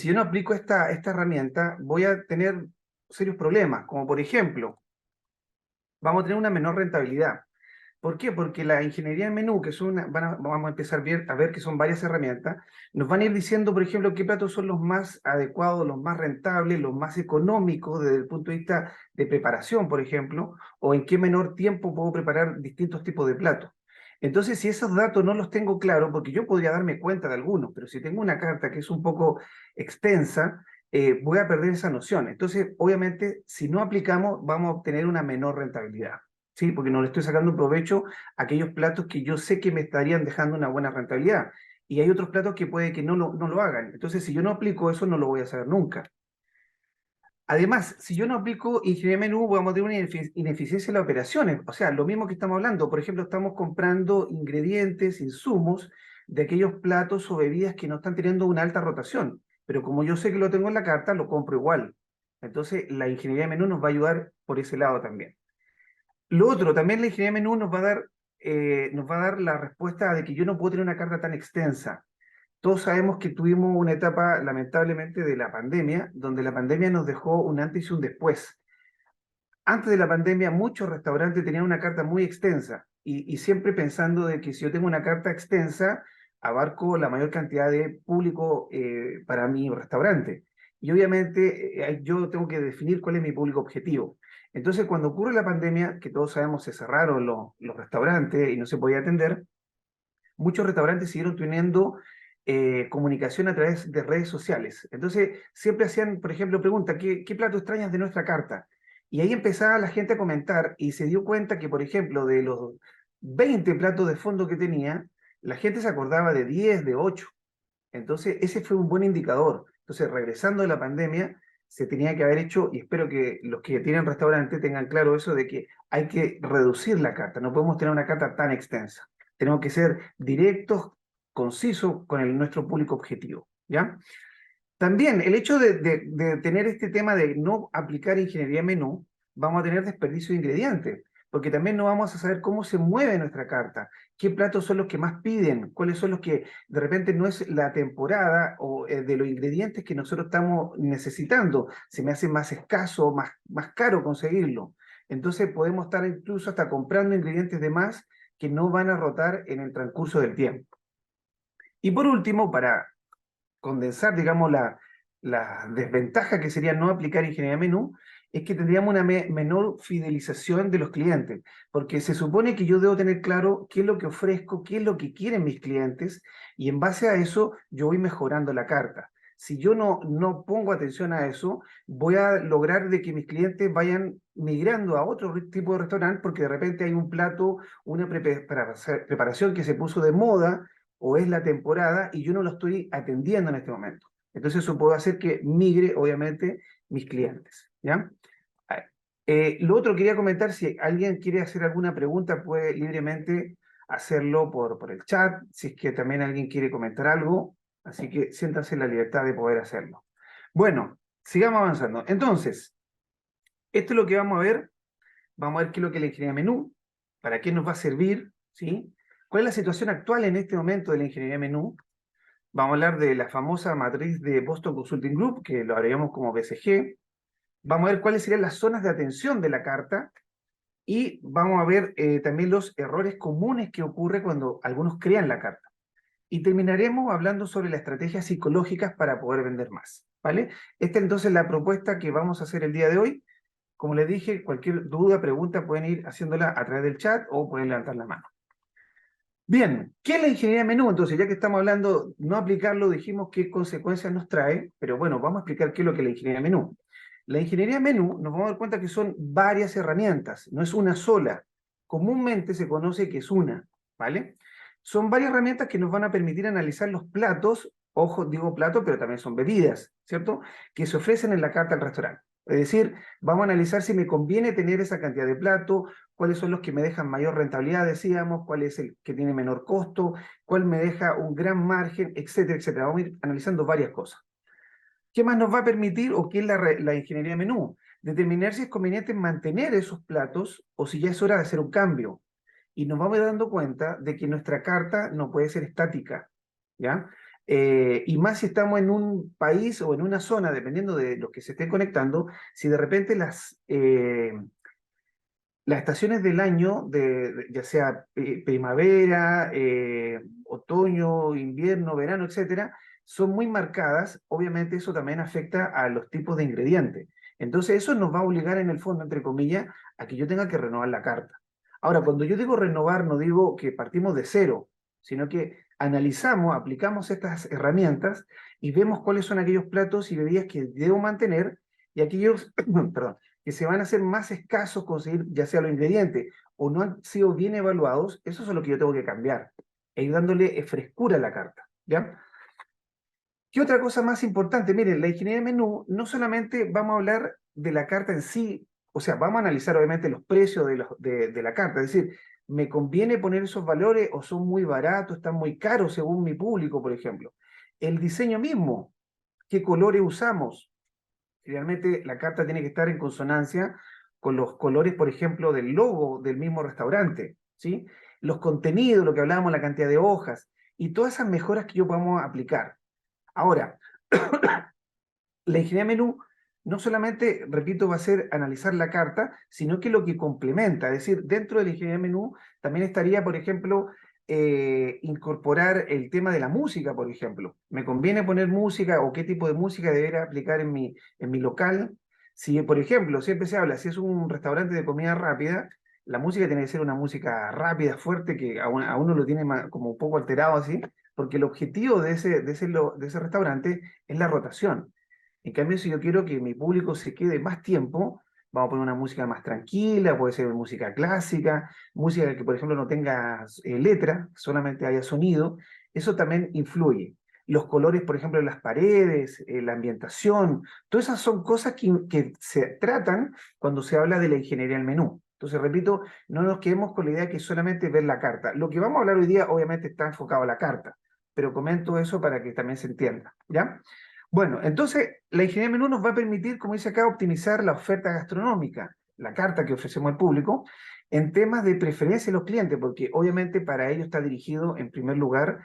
si yo no aplico esta herramienta, voy a tener serios problemas, como por ejemplo, vamos a tener una menor rentabilidad. ¿Por qué? Porque la ingeniería en menú, que son vamos a empezar a ver que son varias herramientas, nos van a ir diciendo, por ejemplo, qué platos son los más adecuados, los más rentables, los más económicos desde el punto de vista de preparación, por ejemplo, o en qué menor tiempo puedo preparar distintos tipos de platos. Entonces, si esos datos no los tengo claros, porque yo podría darme cuenta de algunos, pero si tengo una carta que es un poco extensa, voy a perder esa noción. Entonces, obviamente, si no aplicamos, vamos a obtener una menor rentabilidad. ¿Sí? Porque no le estoy sacando provecho a aquellos platos que yo sé que me estarían dejando una buena rentabilidad. Y hay otros platos que puede que no lo hagan. Entonces, si yo no aplico eso, no lo voy a saber nunca. Además, si yo no aplico ingeniería menú, vamos a tener una ineficiencia en las operaciones. O sea, lo mismo que estamos hablando. Por ejemplo, estamos comprando ingredientes, insumos de aquellos platos o bebidas que no están teniendo una alta rotación. Pero como yo sé que lo tengo en la carta, lo compro igual. Entonces, la ingeniería menú nos va a ayudar por ese lado también. Lo otro, también la ingeniería menú nos va a dar la respuesta de que yo no puedo tener una carta tan extensa. Todos sabemos que tuvimos una etapa, lamentablemente, de la pandemia, donde la pandemia nos dejó un antes y un después. Antes de la pandemia, muchos restaurantes tenían una carta muy extensa y siempre pensando de que si yo tengo una carta extensa, abarco la mayor cantidad de público para mi restaurante. Y obviamente yo tengo que definir cuál es mi público objetivo. Entonces, cuando ocurre la pandemia, que todos sabemos se cerraron los restaurantes y no se podía atender, muchos restaurantes siguieron teniendo comunicación a través de redes sociales. Entonces, siempre hacían, por ejemplo, pregunta, ¿qué plato extrañas de nuestra carta? Y ahí empezaba la gente a comentar y se dio cuenta que, por ejemplo, de los 20 platos de fondo que tenía, la gente se acordaba de 10, de 8. Entonces, ese fue un buen indicador. Entonces, regresando de la pandemia, se tenía que haber hecho, y espero que los que tienen restaurante tengan claro eso, de que hay que reducir la carta. No podemos tener una carta tan extensa. Tenemos que ser directos, concisos con nuestro público objetivo. ¿Ya? También el hecho de tener este tema de no aplicar ingeniería menú, vamos a tener desperdicio de ingredientes, porque también no vamos a saber cómo se mueve nuestra carta, qué platos son los que más piden, cuáles son los que de repente no es la temporada o de los ingredientes que nosotros estamos necesitando, se me hace más escaso, más caro conseguirlo. Entonces podemos estar incluso hasta comprando ingredientes de más que no van a rotar en el transcurso del tiempo. Y por último, para condensar, digamos, la desventaja que sería no aplicar ingeniería menú, es que tendríamos una menor fidelización de los clientes, porque se supone que yo debo tener claro qué es lo que ofrezco, qué es lo que quieren mis clientes, y en base a eso yo voy mejorando la carta. Si yo no pongo atención a eso, voy a lograr de que mis clientes vayan migrando a otro tipo de restaurante porque de repente hay un plato, una preparación que se puso de moda o es la temporada y yo no lo estoy atendiendo en este momento. Entonces eso puede hacer que migre, obviamente, mis clientes. ¿Ya? Lo otro quería comentar, si alguien quiere hacer alguna pregunta, puede libremente hacerlo por el chat, si es que también alguien quiere comentar algo, así que siéntanse en la libertad de poder hacerlo. Bueno, sigamos avanzando. Entonces, esto es lo que vamos a ver qué es lo que es la ingeniería menú, para qué nos va a servir, ¿sí? ¿Cuál es la situación actual en este momento de la ingeniería menú? Vamos a hablar de la famosa matriz de Boston Consulting Group, que lo haríamos como BCG. Vamos a ver cuáles serían las zonas de atención de la carta y vamos a ver también los errores comunes que ocurre cuando algunos crean la carta. Y terminaremos hablando sobre las estrategias psicológicas para poder vender más, ¿vale? Esta es entonces la propuesta que vamos a hacer el día de hoy. Como les dije, cualquier duda, pregunta, pueden ir haciéndola a través del chat o pueden levantar la mano. Bien, ¿qué es la ingeniería menú? Entonces, ya que estamos hablando, no aplicarlo, dijimos qué consecuencias nos trae, pero bueno, vamos a explicar qué es lo que es la ingeniería menú. La ingeniería menú nos vamos a dar cuenta que son varias herramientas, no es una sola. Comúnmente se conoce que es una, ¿vale? Son varias herramientas que nos van a permitir analizar los platos, ojo, digo platos, pero también son bebidas, ¿cierto? Que se ofrecen en la carta del restaurante. Es decir, vamos a analizar si me conviene tener esa cantidad de plato, cuáles son los que me dejan mayor rentabilidad, decíamos, cuál es el que tiene menor costo, cuál me deja un gran margen, etcétera, etcétera. Vamos a ir analizando varias cosas. ¿Qué más nos va a permitir o qué es la ingeniería menú? Determinar si es conveniente mantener esos platos o si ya es hora de hacer un cambio. Y nos vamos dando cuenta de que nuestra carta no puede ser estática, ¿ya? Y más si estamos en un país o en una zona, dependiendo de los que se estén conectando, si de repente las estaciones del año, ya sea primavera, otoño, invierno, verano, etcétera, son muy marcadas, obviamente eso también afecta a los tipos de ingredientes. Entonces eso nos va a obligar en el fondo, entre comillas, a que yo tenga que renovar la carta. Ahora, cuando yo digo renovar, no digo que partimos de cero, sino que analizamos, aplicamos estas herramientas y vemos cuáles son aquellos platos y bebidas que debo mantener y aquellos, perdón, que se van a hacer más escasos conseguir ya sea los ingredientes o no han sido bien evaluados, eso es lo que yo tengo que cambiar, e ir dándole frescura a la carta, ¿ya? ¿Qué otra cosa más importante? Miren, la ingeniería de menú, no solamente vamos a hablar de la carta en sí, o sea, vamos a analizar obviamente los precios de la carta, es decir, ¿me conviene poner esos valores o son muy baratos, están muy caros según mi público, por ejemplo? El diseño mismo, ¿qué colores usamos? Realmente la carta tiene que estar en consonancia con los colores, por ejemplo, del logo del mismo restaurante, ¿sí? Los contenidos, lo que hablábamos, la cantidad de hojas y todas esas mejoras que yo podamos aplicar. Ahora, la ingeniería menú no solamente, repito, va a ser analizar la carta, sino que lo que complementa, es decir, dentro de la ingeniería menú también estaría, por ejemplo, incorporar el tema de la música, por ejemplo. ¿Me conviene poner música o qué tipo de música debería aplicar en mi local? Si, por ejemplo, siempre se habla, si es un restaurante de comida rápida, la música tiene que ser una música rápida, fuerte, que a uno lo tiene como un poco alterado así, porque el objetivo de ese restaurante es la rotación. En cambio, si yo quiero que mi público se quede más tiempo, vamos a poner una música más tranquila, puede ser música clásica, música que, por ejemplo, no tenga letra, solamente haya sonido. Eso también influye. Los colores, por ejemplo, en las paredes, la ambientación, todas esas son cosas que se tratan cuando se habla de la ingeniería del menú. Entonces, repito, no nos quedemos con la idea que solamente ver la carta. Lo que vamos a hablar hoy día, obviamente, está enfocado a la carta, pero comento eso para que también se entienda, ¿ya? Bueno, entonces la ingeniería de menú nos va a permitir, como dice acá, optimizar la oferta gastronómica, la carta que ofrecemos al público, en temas de preferencia de los clientes, porque obviamente para ello está dirigido en primer lugar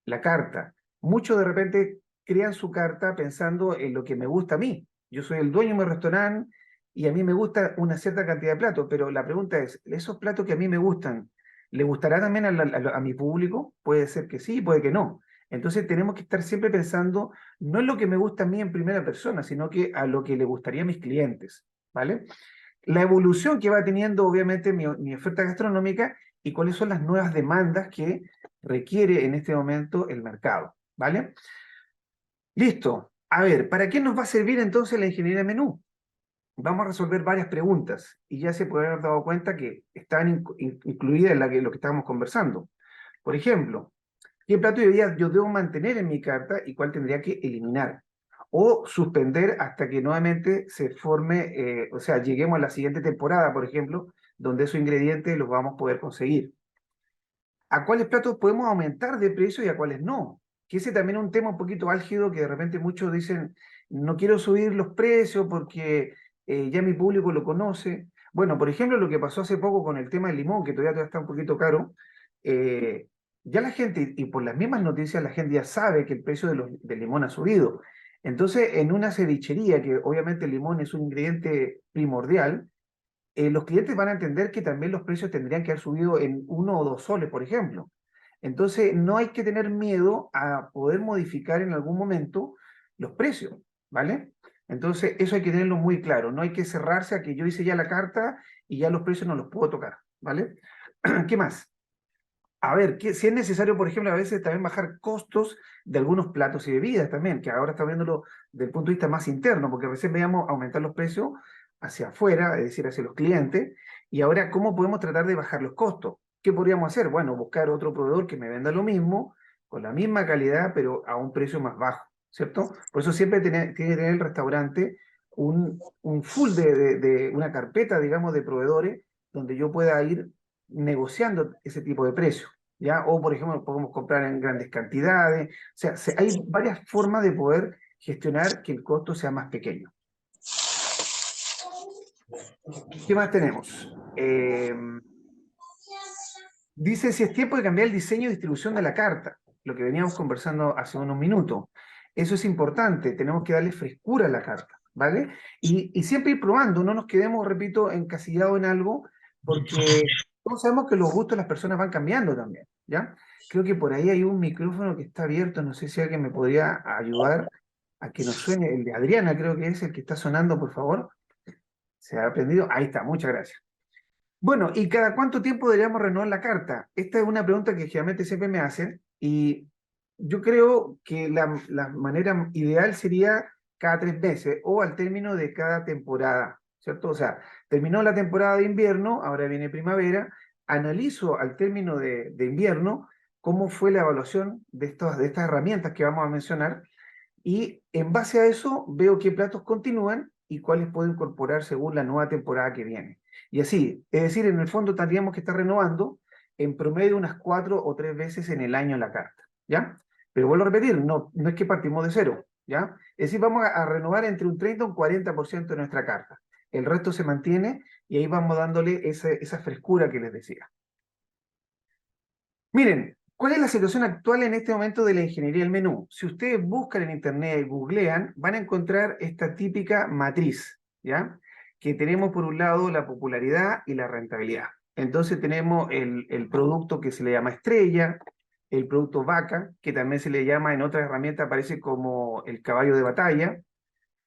la carta. Muchos de repente crean su carta pensando en lo que me gusta a mí. Yo soy el dueño de mi restaurante y a mí me gusta una cierta cantidad de platos, pero la pregunta es, ¿esos platos que a mí me gustan, le gustará también a mi público? Puede ser que sí, puede que no. Entonces tenemos que estar siempre pensando no es lo que me gusta a mí en primera persona, sino que a lo que le gustaría a mis clientes, ¿vale? La evolución que va teniendo obviamente mi oferta gastronómica y cuáles son las nuevas demandas que requiere en este momento el mercado, ¿vale? Listo. A ver, ¿para qué nos va a servir entonces la ingeniería de menú? Vamos a resolver varias preguntas y ya se puede haber dado cuenta que están incluidas en lo que estábamos conversando. Por ejemplo, ¿qué plato de bebida yo debo mantener en mi carta y cuál tendría que eliminar? O suspender hasta que nuevamente se forme, o sea, lleguemos a la siguiente temporada, por ejemplo, donde esos ingredientes los vamos a poder conseguir. ¿A cuáles platos podemos aumentar de precio y a cuáles no? Que ese también es un tema un poquito álgido que de repente muchos dicen, no quiero subir los precios porque ya mi público lo conoce. Bueno, por ejemplo, lo que pasó hace poco con el tema del limón, que todavía está un poquito caro, eh, ya la gente, y por las mismas noticias, la gente ya sabe que el precio del limón ha subido. Entonces, en una cevichería, que obviamente el limón es un ingrediente primordial, los clientes van a entender que también los precios tendrían que haber subido en 1 o 2 soles, por ejemplo. Entonces, no hay que tener miedo a poder modificar en algún momento los precios, ¿vale? Entonces, eso hay que tenerlo muy claro. No hay que cerrarse a que yo hice ya la carta y ya los precios no los puedo tocar, ¿vale? ¿Qué más? A ver, si es necesario, por ejemplo, a veces también bajar costos de algunos platos y bebidas también, que ahora está viéndolo desde el punto de vista más interno, porque recién veíamos aumentar los precios hacia afuera, es decir, hacia los clientes, y ahora, ¿cómo podemos tratar de bajar los costos? ¿Qué podríamos hacer? Bueno, buscar otro proveedor que me venda lo mismo, con la misma calidad, pero a un precio más bajo, ¿cierto? Por eso siempre tiene que tener el restaurante un full de una carpeta, digamos, de proveedores, donde yo pueda ir negociando ese tipo de precios. ¿Ya? O, por ejemplo, podemos comprar en grandes cantidades. O sea, hay varias formas de poder gestionar que el costo sea más pequeño. ¿Qué más tenemos? Dice si es tiempo de cambiar el diseño y distribución de la carta. lo que veníamos conversando hace unos minutos. Eso es importante, tenemos que darle frescura a la carta, ¿vale? Y siempre ir probando, no nos quedemos, repito, encasillados en algo, porque todos sabemos que los gustos de las personas van cambiando también, ¿ya? Creo que por ahí hay un micrófono que está abierto, no sé si alguien me podría ayudar a que nos suene, el de Adriana creo que es el que está sonando, por favor. ¿Se ha aprendido? Ahí está, muchas gracias. Bueno, ¿y cada cuánto tiempo deberíamos renovar la carta? Esta es una pregunta que generalmente siempre me hacen y yo creo que la manera ideal sería cada 3 meses o al término de cada temporada, ¿cierto? O sea, terminó la temporada de invierno, ahora viene primavera, analizo al término de invierno cómo fue la evaluación de estas herramientas que vamos a mencionar y en base a eso veo qué platos continúan y cuáles puedo incorporar según la nueva temporada que viene. Y así, es decir, en el fondo tendríamos que estar renovando en promedio unas 4 o 3 veces en el año la carta, ¿ya? Pero vuelvo a repetir, no es que partimos de cero, ¿ya? Es decir, vamos a renovar entre un 30 y un 40% de nuestra carta. El resto se mantiene y ahí vamos dándole esa frescura que les decía. Miren, ¿cuál es la situación actual en este momento de la ingeniería del menú? Si ustedes buscan en internet y googlean, van a encontrar esta típica matriz, ¿ya? Que tenemos por un lado la popularidad y la rentabilidad. Entonces tenemos el producto que se le llama estrella, el producto vaca, que también se le llama en otras herramientas, aparece como el caballo de batalla.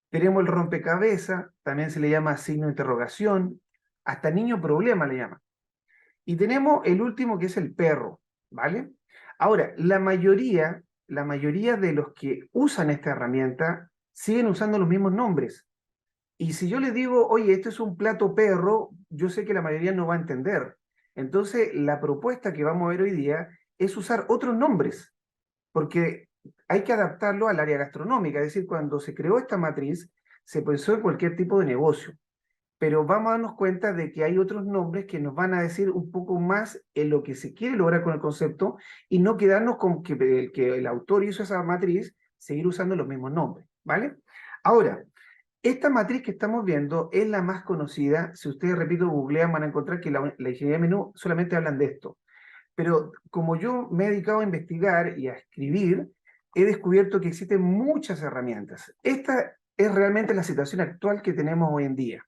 Tenemos el rompecabezas, también se le llama signo de interrogación, hasta niño problema le llaman. Y tenemos el último que es el perro, ¿vale? Ahora, la mayoría de los que usan esta herramienta siguen usando los mismos nombres. Y si yo les digo, oye, este es un plato perro, yo sé que la mayoría no va a entender. Entonces, la propuesta que vamos a ver hoy día es usar otros nombres, porque hay que adaptarlo al área gastronómica. Es decir, cuando se creó esta matriz, se pensó en cualquier tipo de negocio, pero vamos a darnos cuenta de que hay otros nombres que nos van a decir un poco más en lo que se quiere lograr con el concepto y no quedarnos con que el autor hizo esa matriz, seguir usando los mismos nombres, ¿vale? Ahora, esta matriz que estamos viendo es la más conocida. Si ustedes, repito, googlean, van a encontrar que la ingeniería de menú solamente hablan de esto. Pero como yo me he dedicado a investigar y a escribir, he descubierto que existen muchas herramientas. Esta es realmente la situación actual que tenemos hoy en día.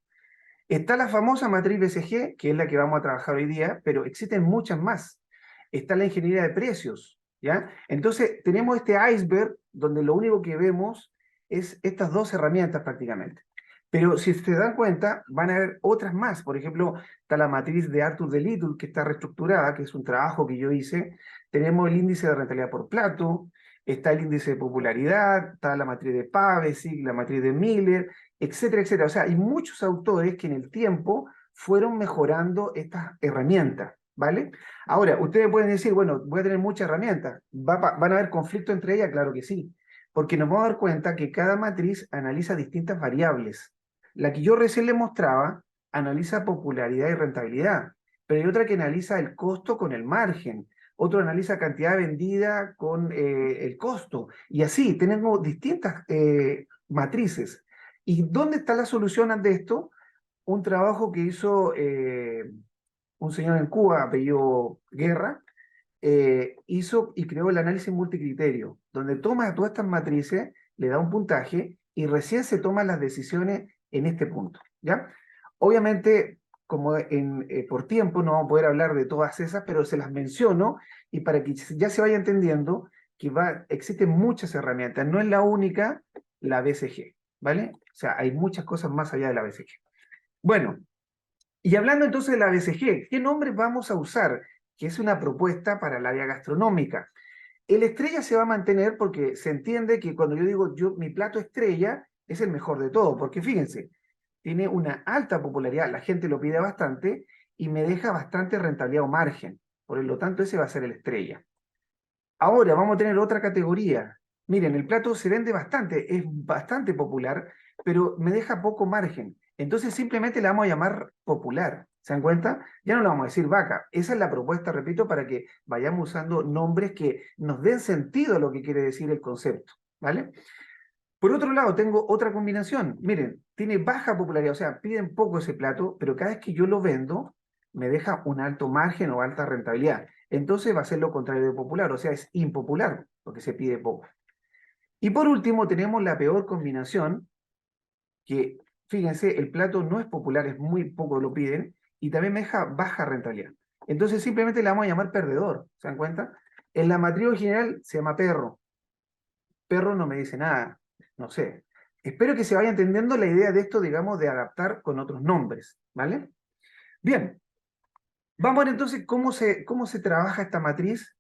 Está la famosa matriz BCG, que es la que vamos a trabajar hoy día, pero existen muchas más. Está la ingeniería de precios, ¿ya? Entonces, tenemos este iceberg donde lo único que vemos es estas dos herramientas prácticamente. Pero si se dan cuenta, van a haber otras más. Por ejemplo, está la matriz de Arthur de Little, que está reestructurada, que es un trabajo que yo hice. Tenemos el índice de rentabilidad por plato, está el índice de popularidad, está la matriz de Pavesic, la matriz de Miller, etcétera, etcétera. O sea, hay muchos autores que en el tiempo fueron mejorando estas herramientas, ¿vale? Ahora, ustedes pueden decir, bueno, voy a tener muchas herramientas. ¿Van a haber conflicto entre ellas? Claro que sí, porque nos vamos a dar cuenta que cada matriz analiza distintas variables. La que yo recién les mostraba analiza popularidad y rentabilidad, pero hay otra que analiza el costo con el margen, otro analiza cantidad vendida con el costo, y así tenemos distintas matrices. ¿Y dónde está la solución ante esto? Un trabajo que hizo un señor en Cuba, apellido Guerra, hizo y creó el análisis multicriterio, donde toma todas estas matrices, le da un puntaje y recién se toman las decisiones en este punto, ¿ya? Obviamente, como por tiempo no vamos a poder hablar de todas esas, pero se las menciono y para que ya se vaya entendiendo que existen muchas herramientas, no es la única la BCG, ¿vale? O sea, hay muchas cosas más allá de la BCG. Bueno, y hablando entonces de la BCG, ¿qué nombre vamos a usar? Que es una propuesta para el área gastronómica. El estrella se va a mantener porque se entiende que cuando yo digo mi plato estrella es el mejor de todo, porque fíjense, tiene una alta popularidad, la gente lo pide bastante y me deja bastante rentabilidad o margen. Por lo tanto, ese va a ser el estrella. Ahora vamos a tener otra categoría. Miren, el plato se vende bastante, es bastante popular, pero me deja poco margen. Entonces simplemente le vamos a llamar popular. ¿Se dan cuenta? Ya no le vamos a decir vaca. Esa es la propuesta, repito, para que vayamos usando nombres que nos den sentido a lo que quiere decir el concepto. ¿Vale? Por otro lado, tengo otra combinación. Miren, tiene baja popularidad, o sea, piden poco ese plato, pero cada vez que yo lo vendo, me deja un alto margen o alta rentabilidad. Entonces va a ser lo contrario de popular, o sea, es impopular, porque se pide poco. Y por último tenemos la peor combinación, que fíjense, el plato no es popular, es muy poco lo piden, y también me deja baja rentabilidad. Entonces simplemente le vamos a llamar perdedor, ¿se dan cuenta? En la matriz original se llama perro. Perro no me dice nada, no sé. Espero que se vaya entendiendo la idea de esto, digamos, de adaptar con otros nombres, ¿vale? Bien, vamos a ver entonces cómo se trabaja esta matriz.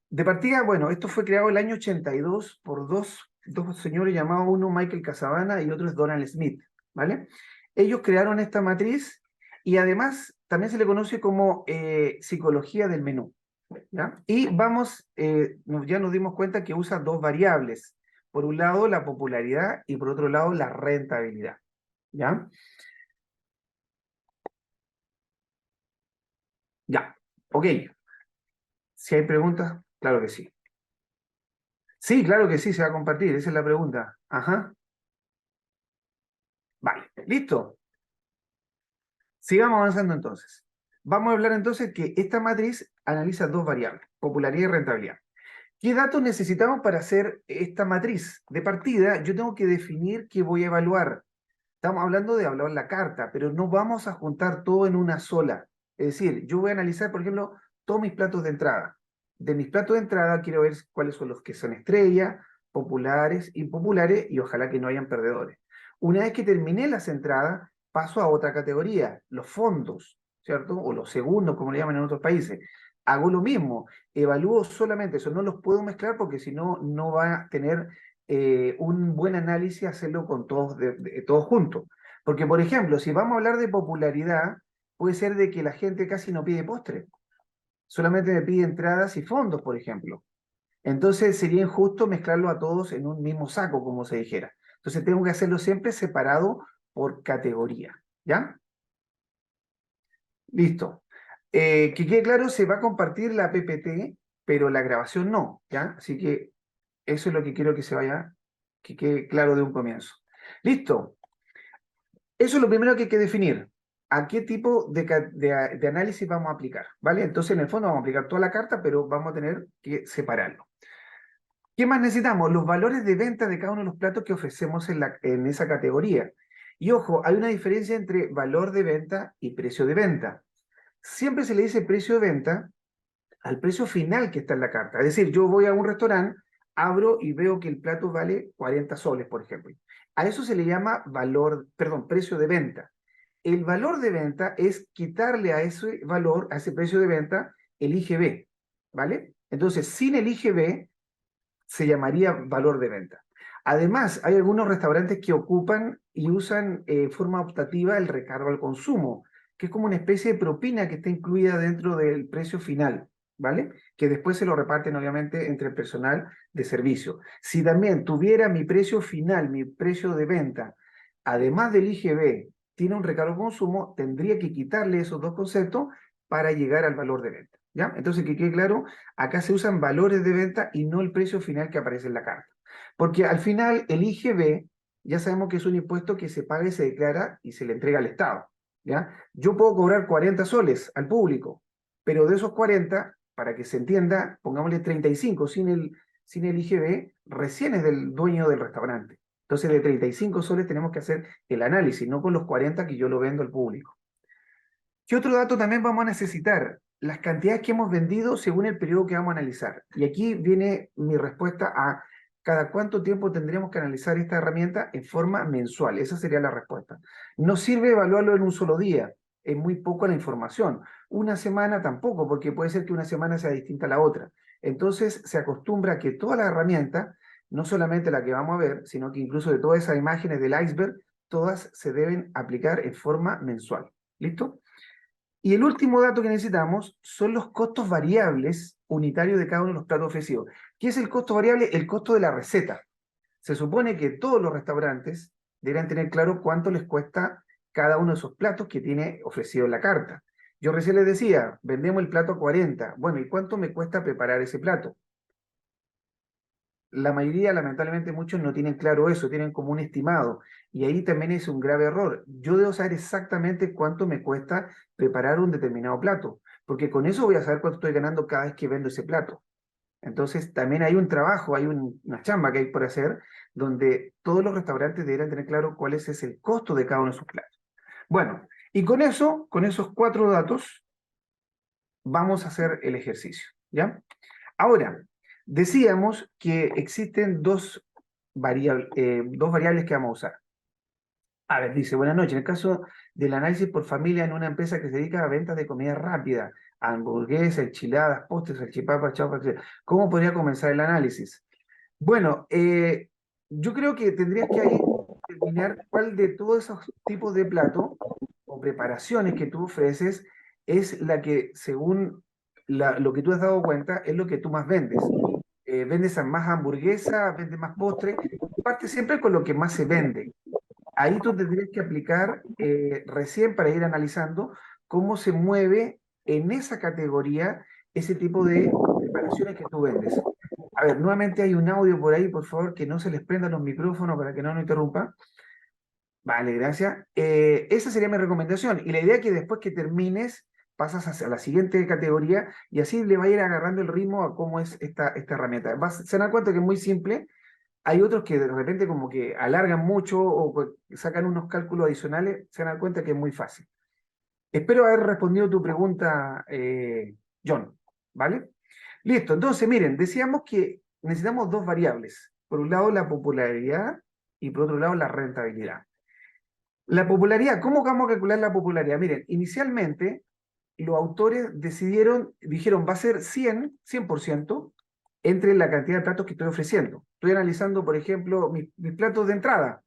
De partida, bueno, esto fue creado el año 82 por dos señores llamados, uno Michael Casabana y otro es Donald Smith, ¿vale? Ellos crearon esta matriz y además también se le conoce como psicología del menú, ¿ya? Y ya nos dimos cuenta que usa dos variables. Por un lado, la popularidad y por otro lado, la rentabilidad, ¿ya? Ya, ok. Si hay preguntas, claro que sí. Sí, claro que sí, se va a compartir, esa es la pregunta. Ajá, vale, listo. Sigamos avanzando entonces. Vamos a hablar entonces que esta matriz analiza dos variables, popularidad y rentabilidad. ¿Qué datos necesitamos para hacer esta matriz? De partida, yo tengo que definir qué voy a evaluar. Estamos hablando de evaluar la carta, pero no vamos a juntar todo en una sola. Es decir, yo voy a analizar, por ejemplo, todos mis platos de entrada. De mis platos de entrada quiero ver cuáles son los que son estrella, populares, impopulares y ojalá que no hayan perdedores. Una vez que terminé las entradas, paso a otra categoría, los fondos, ¿cierto? O los segundos, como le llaman en otros países. Hago lo mismo, evalúo solamente eso, no los puedo mezclar porque si no, no va a tener un buen análisis hacerlo con todos, todos juntos. Porque, por ejemplo, si vamos a hablar de popularidad, puede ser de que la gente casi no pide postre, solamente me pide entradas y fondos, por ejemplo. Entonces sería injusto mezclarlo a todos en un mismo saco, como se dijera. Entonces tengo que hacerlo siempre separado por categoría. ¿Ya? Listo. Que quede claro, se va a compartir la PPT, pero la grabación no. ¿Ya? Así que eso es lo que quiero que se vaya, que quede claro de un comienzo. Listo. Eso es lo primero que hay que definir. ¿A qué tipo de análisis vamos a aplicar? ¿Vale? Entonces, en el fondo vamos a aplicar toda la carta, pero vamos a tener que separarlo. ¿Qué más necesitamos? Los valores de venta de cada uno de los platos que ofrecemos en esa categoría. Y ojo, hay una diferencia entre valor de venta y precio de venta. Siempre se le dice precio de venta al precio final que está en la carta. Es decir, yo voy a un restaurante, abro y veo que el plato vale 40 soles, por ejemplo. A eso se le llama precio de venta. El valor de venta es quitarle a ese valor, a ese precio de venta, el IGB, ¿vale? Entonces, sin el IGB se llamaría valor de venta. Además, hay algunos restaurantes que ocupan y usan de forma optativa el recargo al consumo, que es como una especie de propina que está incluida dentro del precio final, ¿vale? Que después se lo reparten obviamente entre el personal de servicio. Si también tuviera mi precio final, mi precio de venta, además del IGB, tiene un recargo al consumo, tendría que quitarle esos dos conceptos para llegar al valor de venta, ¿ya? Entonces, que quede claro, acá se usan valores de venta y no el precio final que aparece en la carta. Porque al final el IGB ya sabemos que es un impuesto que se paga y se declara y se le entrega al Estado, ¿ya? Yo puedo cobrar 40 soles al público, pero de esos 40, para que se entienda, pongámosle 35 sin el IGB, recién es del dueño del restaurante. Entonces de 35 soles tenemos que hacer el análisis, no con los 40 que yo lo vendo al público. ¿Qué otro dato también vamos a necesitar? Las cantidades que hemos vendido según el periodo que vamos a analizar. Y aquí viene mi respuesta a cada cuánto tiempo tendríamos que analizar esta herramienta en forma mensual. Esa sería la respuesta. No sirve evaluarlo en un solo día. Es muy poco la información. Una semana tampoco, porque puede ser que una semana sea distinta a la otra. Entonces se acostumbra a que todas las herramientas, no solamente la que vamos a ver, sino que incluso de todas esas imágenes del iceberg, todas se deben aplicar en forma mensual. ¿Listo? Y el último dato que necesitamos son los costos variables unitarios de cada uno de los platos ofrecidos. ¿Qué es el costo variable? El costo de la receta. Se supone que todos los restaurantes deberán tener claro cuánto les cuesta cada uno de esos platos que tiene ofrecido en la carta. Yo recién les decía, vendemos el plato a 40. Bueno, ¿y cuánto me cuesta preparar ese plato? la mayoría, lamentablemente muchos no tienen claro eso, tienen como un estimado. Y ahí también es un grave error. Yo debo saber exactamente cuánto me cuesta preparar un determinado plato, porque con eso voy a saber cuánto estoy ganando cada vez que vendo ese plato. Entonces, también hay un trabajo, hay una chamba que hay por hacer, donde todos los restaurantes deberían tener claro cuál es el costo de cada uno de sus platos. Bueno, y con eso, con esos 4 datos, vamos a hacer el ejercicio, ¿ya? Ahora, decíamos que existen dos variables que vamos a usar. A ver, dice, buenas noches. En el caso del análisis por familia en una empresa que se dedica a ventas de comida rápida, hamburguesas, enchiladas, postres, salchipapas, chapas, ¿cómo podría comenzar el análisis? Bueno, yo creo que tendrías que ahí determinar cuál de todos esos tipos de platos o preparaciones que tú ofreces es la que, según lo que tú has dado cuenta, es lo que tú más vendes. ¿Vendes más hamburguesa, vendes más postre? Parte siempre con lo que más se vende. Ahí tú tendrías que aplicar recién para ir analizando cómo se mueve en esa categoría ese tipo de preparaciones que tú vendes. A ver, nuevamente hay un audio por ahí, por favor, que no se les prenda los micrófonos para que no nos interrumpa. Vale, gracias. Esa sería mi recomendación. Y la idea es que después que termines, pasas hacia la siguiente categoría y así le va a ir agarrando el ritmo a cómo es esta herramienta. Se dan cuenta que es muy simple. Hay otros que de repente como que alargan mucho o sacan unos cálculos adicionales, se dan cuenta que es muy fácil. Espero haber respondido tu pregunta, John, ¿vale? Listo, entonces miren, decíamos que necesitamos dos variables. Por un lado la popularidad y por otro lado la rentabilidad. La popularidad, ¿cómo vamos a calcular la popularidad? Miren, inicialmente los autores dijeron, va a ser 100% entre la cantidad de platos que estoy ofreciendo. Estoy analizando, por ejemplo, mis platos de entrada.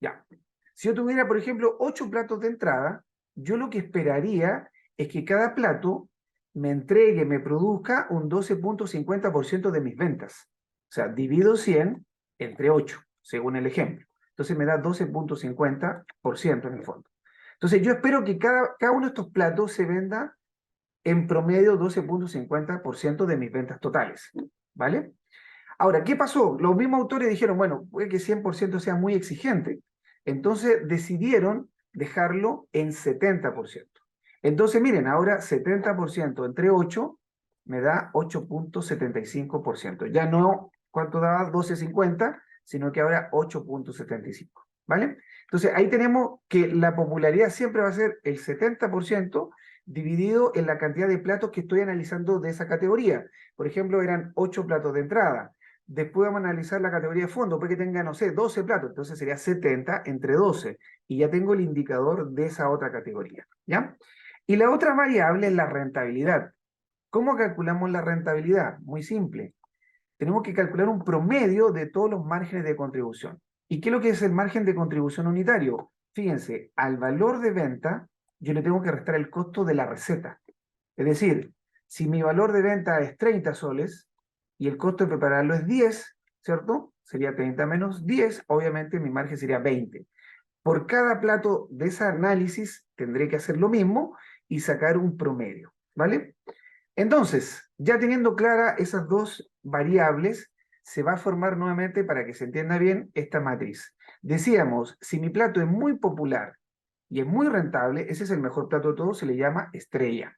Ya. Si yo tuviera, por ejemplo, 8 platos de entrada, yo lo que esperaría es que cada plato me entregue, me produzca un 12,50% de mis ventas. O sea, divido 100 entre 8, según el ejemplo. Entonces me da 12,50% en el fondo. Entonces yo espero que cada uno de estos platos se venda en promedio 12,50% de mis ventas totales. ¿Vale? Ahora, ¿qué pasó? Los mismos autores dijeron, bueno, puede que 100% sea muy exigente. Entonces decidieron dejarlo en 70%. Entonces, miren, ahora 70% entre 8 me da 8,75%. Ya no, ¿cuánto daba? 12,50, sino que ahora 8,75. ¿Vale? Entonces, ahí tenemos que la popularidad siempre va a ser el 70% dividido en la cantidad de platos que estoy analizando de esa categoría. Por ejemplo, eran 8 platos de entrada. Después vamos a analizar la categoría de fondo, porque tenga, no sé, 12 platos, entonces sería 70 entre 12, y ya tengo el indicador de esa otra categoría, ¿ya? Y la otra variable es la rentabilidad. ¿Cómo calculamos la rentabilidad? Muy simple. Tenemos que calcular un promedio de todos los márgenes de contribución. ¿Y qué es lo que es el margen de contribución unitario? Fíjense, al valor de venta, yo le tengo que restar el costo de la receta. Es decir, si mi valor de venta es 30 soles y el costo de prepararlo es 10, ¿cierto? Sería 30 menos 10, obviamente mi margen sería 20. Por cada plato de ese análisis tendré que hacer lo mismo y sacar un promedio, ¿vale? Entonces, ya teniendo clara esas dos variables, se va a formar nuevamente, para que se entienda bien, esta matriz. Decíamos, si mi plato es muy popular y es muy rentable, ese es el mejor plato de todos, se le llama estrella.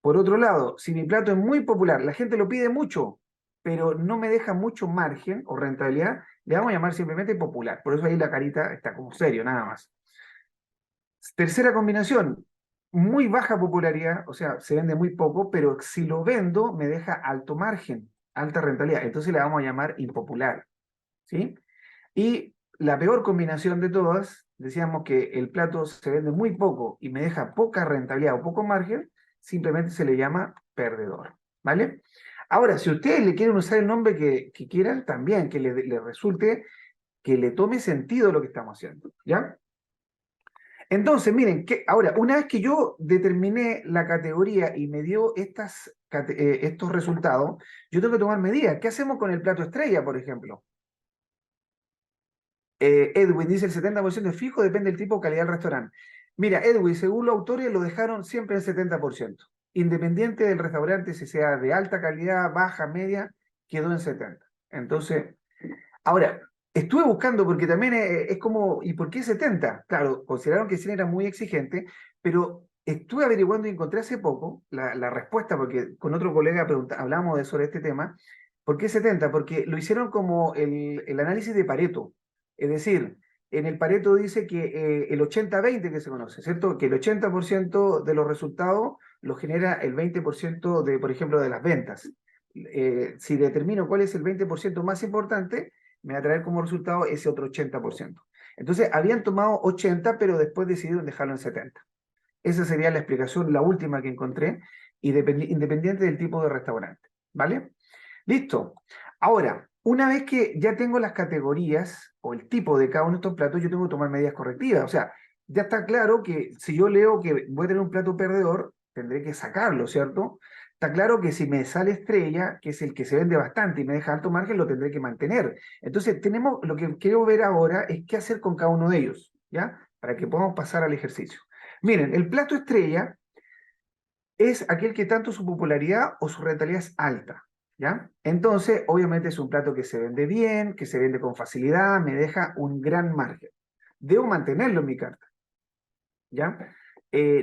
Por otro lado, si mi plato es muy popular, la gente lo pide mucho, pero no me deja mucho margen o rentabilidad, le vamos a llamar simplemente popular. Por eso ahí la carita está como serio, nada más. Tercera combinación, muy baja popularidad, o sea, se vende muy poco, pero si lo vendo me deja alto margen, alta rentabilidad. Entonces le vamos a llamar impopular, ¿sí? Y la peor combinación de todas, decíamos que el plato se vende muy poco y me deja poca rentabilidad o poco margen, simplemente se le llama perdedor, ¿vale? Ahora, si ustedes le quieren usar el nombre que quieran, también que le resulte, que le tome sentido lo que estamos haciendo, ¿ya? Entonces, miren, ahora, una vez que yo determiné la categoría y me dio estos resultados, yo tengo que tomar medidas. ¿Qué hacemos con el plato estrella, por ejemplo? Edwin dice el 70% es fijo, depende del tipo de calidad del restaurante. Mira, Edwin, según los autores, lo dejaron siempre en 70%. Independiente del restaurante, si sea de alta calidad, baja, media, quedó en 70. Entonces, ahora, estuve buscando porque también es como, ¿y por qué 70? Claro, consideraron que 100 era muy exigente, pero estuve averiguando y encontré hace poco la respuesta, porque con otro colega hablamos sobre este tema. ¿Por qué 70? Porque lo hicieron como el análisis de Pareto. Es decir, en el Pareto dice que el 80-20 que se conoce, ¿cierto? Que el 80% de los resultados lo genera el 20% de, por ejemplo, de las ventas. Si determino cuál es el 20% más importante, me va a traer como resultado ese otro 80%. Entonces, habían tomado 80, pero después decidieron dejarlo en 70. Esa sería la explicación, la última que encontré, independiente del tipo de restaurante. ¿Vale? Listo. Ahora, una vez que ya tengo las categorías o el tipo de cada uno de estos platos, yo tengo que tomar medidas correctivas. O sea, ya está claro que si yo leo que voy a tener un plato perdedor, tendré que sacarlo, ¿cierto? Está claro que si me sale estrella, que es el que se vende bastante y me deja alto margen, lo tendré que mantener. Entonces, lo que quiero ver ahora es qué hacer con cada uno de ellos, ¿ya? Para que podamos pasar al ejercicio. Miren, el plato estrella es aquel que tanto su popularidad o su rentabilidad es alta, ¿ya? Entonces, obviamente es un plato que se vende bien, que se vende con facilidad, me deja un gran margen. Debo mantenerlo en mi carta, ¿ya?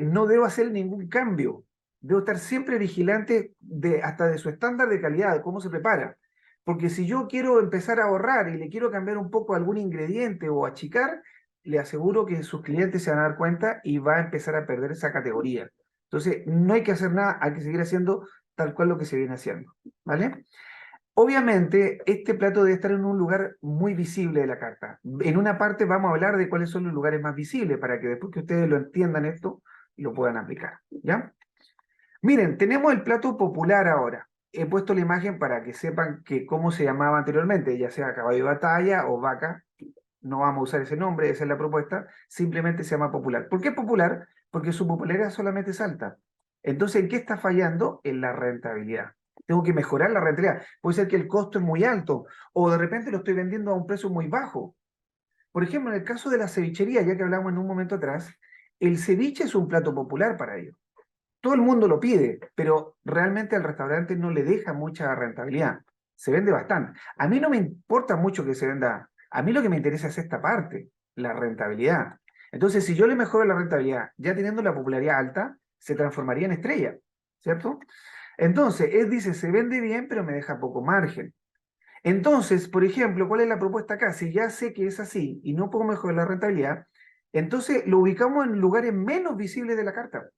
No debo hacer ningún cambio. Debo estar siempre vigilante hasta de su estándar de calidad, de cómo se prepara. Porque si yo quiero empezar a ahorrar y le quiero cambiar un poco algún ingrediente o achicar, le aseguro que sus clientes se van a dar cuenta y va a empezar a perder esa categoría. Entonces, no hay que hacer nada, hay que seguir haciendo tal cual lo que se viene haciendo, ¿vale? Obviamente, este plato debe estar en un lugar muy visible de la carta. En una parte vamos a hablar de cuáles son los lugares más visibles para que después que ustedes lo entiendan esto, lo puedan aplicar, ¿ya? Miren, tenemos el plato popular ahora. He puesto la imagen para que sepan que cómo se llamaba anteriormente, ya sea caballo de batalla o vaca. No vamos a usar ese nombre, esa es la propuesta. Simplemente se llama popular. ¿Por qué popular? Porque su popularidad solamente es alta. Entonces, ¿en qué está fallando? En la rentabilidad. Tengo que mejorar la rentabilidad. Puede ser que el costo es muy alto o de repente lo estoy vendiendo a un precio muy bajo. Por ejemplo, en el caso de la cevichería, ya que hablamos en un momento atrás, el ceviche es un plato popular para ellos. Todo el mundo lo pide, pero realmente al restaurante no le deja mucha rentabilidad. Se vende bastante. A mí no me importa mucho que se venda. A mí lo que me interesa es esta parte, la rentabilidad. Entonces, si yo le mejoro la rentabilidad, ya teniendo la popularidad alta, se transformaría en estrella, ¿cierto? Entonces, él dice, se vende bien, pero me deja poco margen. Entonces, por ejemplo, ¿cuál es la propuesta acá? Si ya sé que es así y no puedo mejorar la rentabilidad, entonces lo ubicamos en lugares menos visibles de la carta.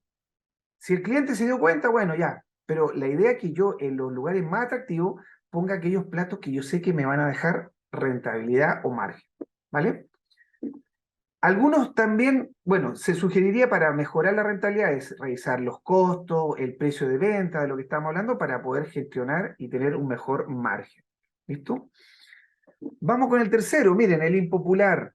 Si el cliente se dio cuenta, bueno, ya. Pero la idea es que yo en los lugares más atractivos ponga aquellos platos que yo sé que me van a dejar rentabilidad o margen. ¿Vale? Algunos también, bueno, se sugeriría para mejorar la rentabilidad es revisar los costos, el precio de venta, de lo que estamos hablando, para poder gestionar y tener un mejor margen. ¿Listo? Vamos con el tercero. Miren, el impopular.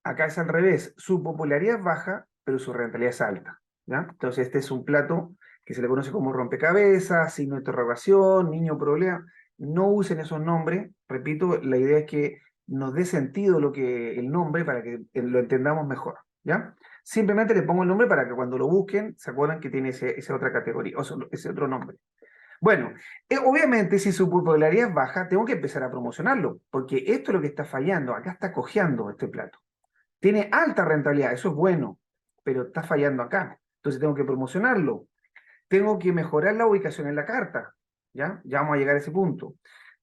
Acá es al revés. Su popularidad es baja, pero su rentabilidad es alta. ¿Ya? Entonces, este es un plato que se le conoce como rompecabezas, signo de interrogación, niño problema. No usen esos nombres. Repito, la idea es que nos dé sentido el nombre para que lo entendamos mejor. ¿Ya? Simplemente le pongo el nombre para que cuando lo busquen se acuerdan que tiene esa otra categoría, o ese otro nombre. Bueno, obviamente si su popularidad es baja, tengo que empezar a promocionarlo, porque esto es lo que está fallando. Acá está cojeando este plato. Tiene alta rentabilidad, eso es bueno, pero está fallando acá. Entonces tengo que promocionarlo. Tengo que mejorar la ubicación en la carta. ¿Ya? Ya vamos a llegar a ese punto.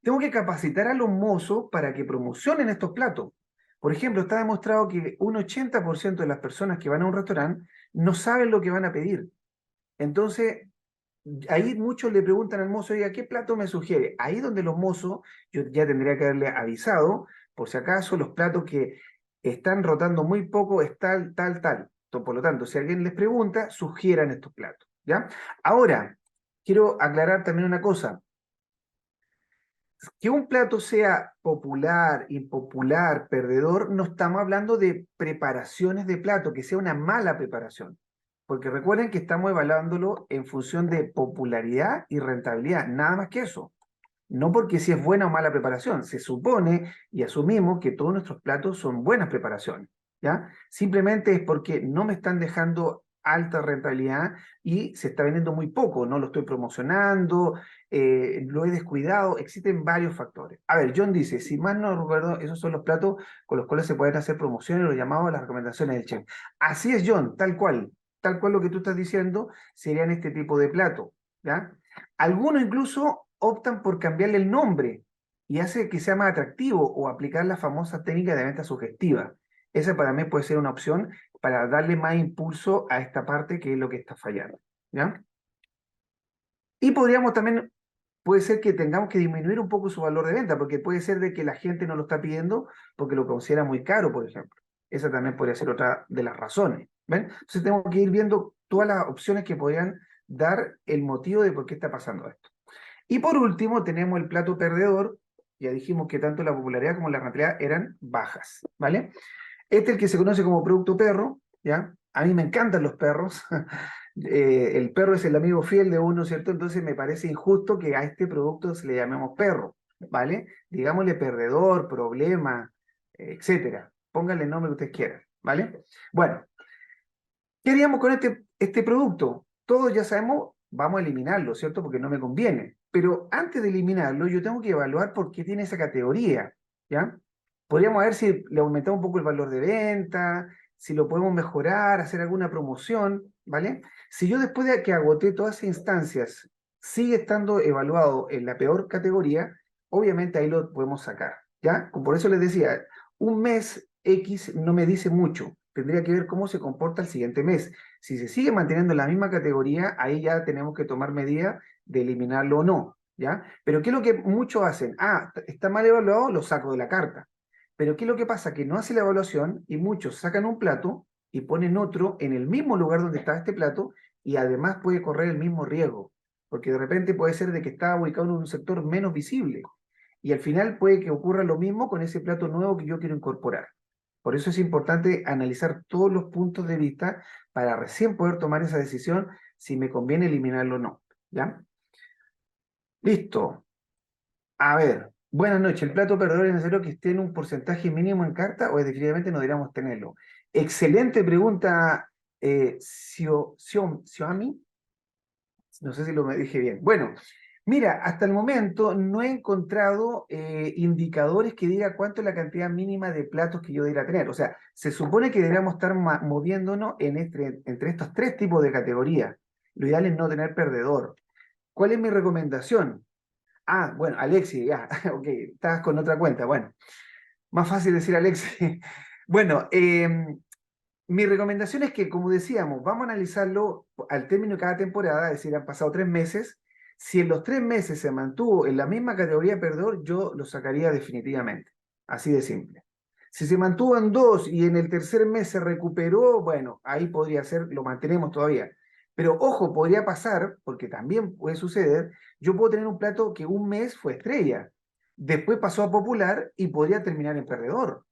Tengo que capacitar a los mozos para que promocionen estos platos. Por ejemplo, está demostrado que un 80% de las personas que van a un restaurante no saben lo que van a pedir. Entonces, ahí muchos le preguntan al mozo, oiga, ¿qué plato me sugiere? Ahí donde los mozos, yo ya tendría que haberle avisado, por si acaso, los platos que están rotando muy poco es tal, tal, tal. Por lo tanto, si alguien les pregunta, sugieran estos platos, ¿ya? Ahora, quiero aclarar también una cosa. Que un plato sea popular, impopular, perdedor, no estamos hablando de preparaciones de plato, que sea una mala preparación. Porque recuerden que estamos evaluándolo en función de popularidad y rentabilidad, nada más que eso. No porque si es buena o mala preparación, se supone y asumimos que todos nuestros platos son buenas preparaciones, ¿ya? Simplemente es porque no me están dejando alta rentabilidad y se está vendiendo muy poco, no lo estoy promocionando, lo he descuidado, existen varios factores. A ver, John dice, si mal no recuerdo, esos son los platos con los cuales se pueden hacer promociones, los llamados las recomendaciones del chef. Así es, John, tal cual lo que tú estás diciendo, serían este tipo de plato, ¿ya? Algunos incluso optan por cambiarle el nombre y hace que sea más atractivo o aplicar la famosa técnica de venta sugestiva. Esa para mí puede ser una opción para darle más impulso a esta parte que es lo que está fallando, ¿ya? Y podríamos también, puede ser que tengamos que disminuir un poco su valor de venta, porque puede ser de que la gente no lo está pidiendo porque lo considera muy caro, por ejemplo. Esa también podría ser otra de las razones, ¿ven? Entonces tenemos que ir viendo todas las opciones que podrían dar el motivo de por qué está pasando esto. Y por último tenemos el plato perdedor. Ya dijimos que tanto la popularidad como la rentabilidad eran bajas, ¿vale? Este es el que se conoce como producto perro, ¿ya? A mí me encantan los perros. El perro es el amigo fiel de uno, ¿cierto? Entonces me parece injusto que a este producto se le llamemos perro, ¿vale? Digámosle perdedor, problema, etcétera. Pónganle el nombre que ustedes quieran, ¿vale? Bueno, ¿qué haríamos con este producto? Todos ya sabemos, vamos a eliminarlo, ¿cierto? Porque no me conviene. Pero antes de eliminarlo, yo tengo que evaluar por qué tiene esa categoría, ¿ya? Podríamos ver si le aumentamos un poco el valor de venta, si lo podemos mejorar, hacer alguna promoción, ¿vale? Si yo después de que agoté todas esas instancias sigue estando evaluado en la peor categoría, obviamente ahí lo podemos sacar, ¿ya? Por eso les decía, un mes X no me dice mucho, tendría que ver cómo se comporta el siguiente mes. Si se sigue manteniendo en la misma categoría, ahí ya tenemos que tomar medidas de eliminarlo o no, ¿ya? Pero ¿qué es lo que muchos hacen? Ah, está mal evaluado, lo saco de la carta. Pero ¿qué es lo que pasa? Que no hace la evaluación y muchos sacan un plato y ponen otro en el mismo lugar donde estaba este plato y además puede correr el mismo riesgo, porque de repente puede ser de que está ubicado en un sector menos visible y al final puede que ocurra lo mismo con ese plato nuevo que yo quiero incorporar. Por eso es importante analizar todos los puntos de vista para recién poder tomar esa decisión si me conviene eliminarlo o no. ¿Ya? Listo. A ver, buenas noches. ¿El plato perdedor es necesario que esté en un porcentaje mínimo en carta o definitivamente no deberíamos tenerlo? Excelente pregunta, Xiaomi. No sé si lo me dije bien. Bueno, mira, hasta el momento no he encontrado indicadores que diga cuánto es la cantidad mínima de platos que yo debería tener. O sea, se supone que deberíamos estar moviéndonos entre estos tres tipos de categorías. Lo ideal es no tener perdedor. ¿Cuál es mi recomendación? Ah, bueno, Alexi, ya, ok, estás con otra cuenta. Bueno, más fácil decir Alexi. Bueno, mi recomendación es que, como decíamos, vamos a analizarlo al término de cada temporada, es decir, han pasado 3 meses. Si en los 3 meses se mantuvo en la misma categoría de perdedor, yo lo sacaría definitivamente. Así de simple. Si se mantuvo en dos y en el tercer mes se recuperó, bueno, ahí podría ser, lo mantenemos todavía. Pero ojo, podría pasar, porque también puede suceder, yo puedo tener un plato que un mes fue estrella, después pasó a popular y podría terminar en perdedor.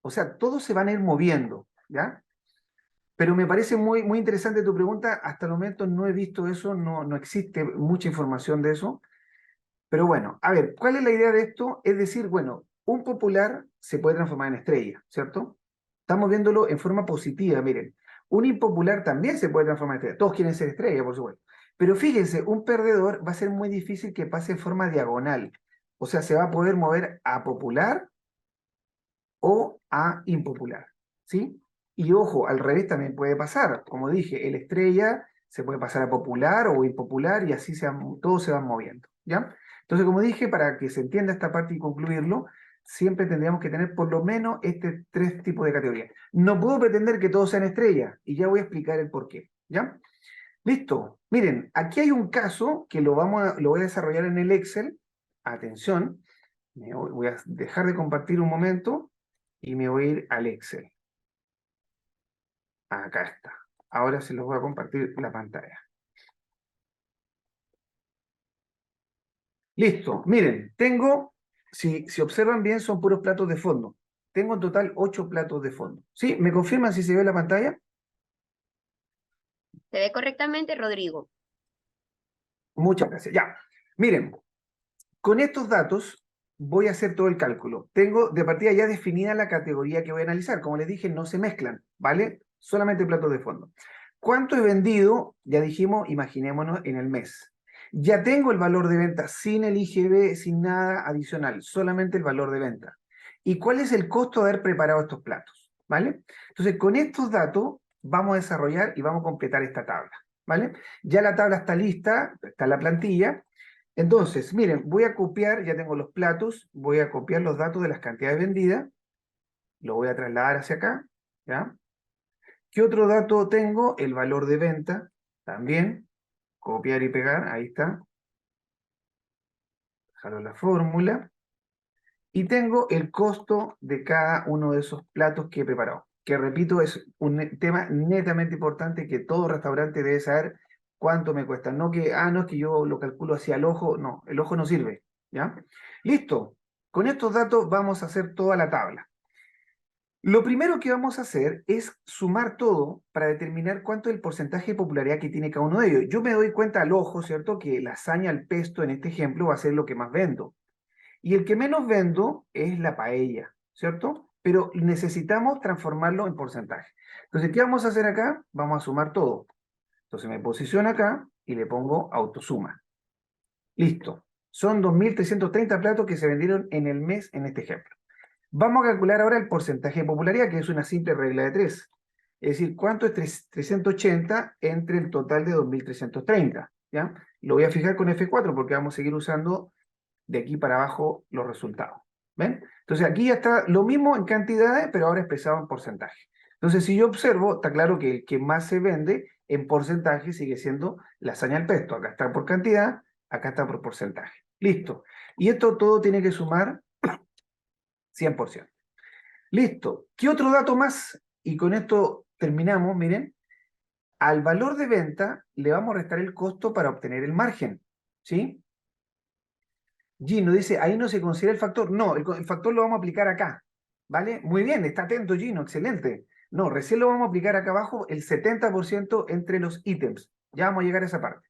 O sea, todos se van a ir moviendo, ¿ya? Pero me parece muy, muy interesante tu pregunta. Hasta el momento no he visto eso, no existe mucha información de eso. Pero bueno, a ver, ¿cuál es la idea de esto? Es decir, bueno, un popular se puede transformar en estrella, ¿cierto? Estamos viéndolo en forma positiva, miren. Un impopular también se puede transformar en estrella. Todos quieren ser estrella, por supuesto. Pero fíjense, un perdedor va a ser muy difícil que pase en forma diagonal. O sea, se va a poder mover a popular o a impopular, ¿sí? Y ojo, al revés también puede pasar. Como dije, el estrella se puede pasar a popular o impopular y así todos se van moviendo, ¿ya? Entonces, como dije, para que se entienda esta parte y concluirlo, siempre tendríamos que tener por lo menos este tres tipos de categorías. No puedo pretender que todos sean estrellas y ya voy a explicar el por qué, ¿ya? Listo. Miren, aquí hay un caso que lo voy a desarrollar en el Excel. Atención, voy a dejar de compartir un momento y me voy a ir al Excel. Acá está. Ahora se los voy a compartir la pantalla. Listo. Miren, si observan bien, son puros platos de fondo. Tengo en total 8 platos de fondo. ¿Sí? ¿Me confirman si se ve la pantalla? Se ve correctamente, Rodrigo. Muchas gracias. Ya. Miren, con estos datos voy a hacer todo el cálculo. Tengo de partida ya definida la categoría que voy a analizar. Como les dije, no se mezclan, ¿vale? Solamente platos de fondo. ¿Cuánto he vendido? Ya dijimos, imaginémonos en el mes. Ya tengo el valor de venta sin el IGB, sin nada adicional, solamente el valor de venta. ¿Y cuál es el costo de haber preparado estos platos? ¿Vale? Entonces, con estos datos vamos a desarrollar y vamos a completar esta tabla. ¿Vale? Ya la tabla está lista, está en la plantilla. Entonces, miren, voy a copiar, ya tengo los platos, voy a copiar los datos de las cantidades vendidas, lo voy a trasladar hacia acá, ¿ya? ¿Qué otro dato tengo? El valor de venta, también, copiar y pegar, ahí está, jalo la fórmula, y tengo el costo de cada uno de esos platos que he preparado, que repito, es un tema netamente importante que todo restaurante debe saber cuánto me cuesta, no que, no, es que yo lo calculo hacia el ojo, no, el ojo no sirve, ¿ya? Listo, con estos datos vamos a hacer toda la tabla. Lo primero que vamos a hacer es sumar todo para determinar cuánto es el porcentaje de popularidad que tiene cada uno de ellos. Yo me doy cuenta al ojo, ¿cierto? Que lasaña al pesto en este ejemplo va a ser lo que más vendo. Y el que menos vendo es la paella, ¿cierto? Pero necesitamos transformarlo en porcentaje. Entonces, ¿qué vamos a hacer acá? Vamos a sumar todo. Entonces me posiciono acá y le pongo autosuma. Listo. Son 2.330 platos que se vendieron en el mes en este ejemplo. Vamos a calcular ahora el porcentaje de popularidad, que es una simple regla de 3. Es decir, ¿cuánto es 380 entre el total de 2.330? ¿Ya? Lo voy a fijar con F4 porque vamos a seguir usando de aquí para abajo los resultados. ¿Ven? Entonces aquí ya está lo mismo en cantidades, pero ahora expresado en porcentaje. Entonces, si yo observo, está claro que el que más se vende en porcentaje sigue siendo lasaña al pesto. Acá está por cantidad, acá está por porcentaje. Listo. Y esto todo tiene que sumar 100%. Listo. ¿Qué otro dato más? Y con esto terminamos, miren. Al valor de venta le vamos a restar el costo para obtener el margen. ¿Sí? Gino dice, ahí no se considera el factor. No, el factor lo vamos a aplicar acá. ¿Vale? Muy bien, está atento Gino, excelente. No, recién lo vamos a aplicar acá abajo, el 70% entre los ítems. Ya vamos a llegar a esa parte.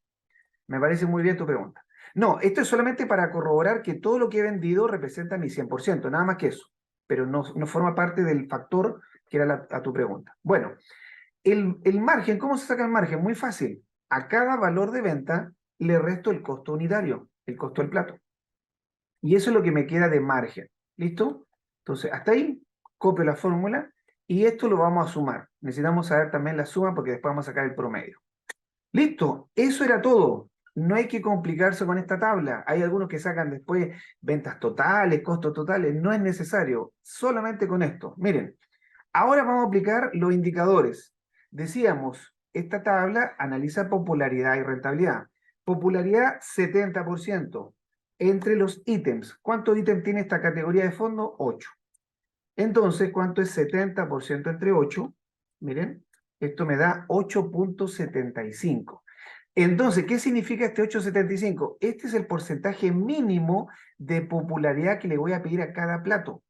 Me parece muy bien tu pregunta. No, esto es solamente para corroborar que todo lo que he vendido representa mi 100%, nada más que eso. Pero no forma parte del factor que era a tu pregunta. Bueno, el margen, ¿cómo se saca el margen? Muy fácil. A cada valor de venta le resto el costo unitario, el costo del plato. Y eso es lo que me queda de margen. ¿Listo? Entonces, hasta ahí copio la fórmula y esto lo vamos a sumar. Necesitamos saber también la suma porque después vamos a sacar el promedio. Listo, eso era todo. No hay que complicarse con esta tabla. Hay algunos que sacan después ventas totales, costos totales. No es necesario. Solamente con esto. Miren, ahora vamos a aplicar los indicadores. Decíamos, esta tabla analiza popularidad y rentabilidad. Popularidad 70% entre los ítems. ¿Cuántos ítems tiene esta categoría de fondo? 8. Entonces, ¿cuánto es 70% entre 8? Miren, esto me da 8.75. Entonces, ¿qué significa este 8.75? Este es el porcentaje mínimo de popularidad que le voy a pedir a cada plato.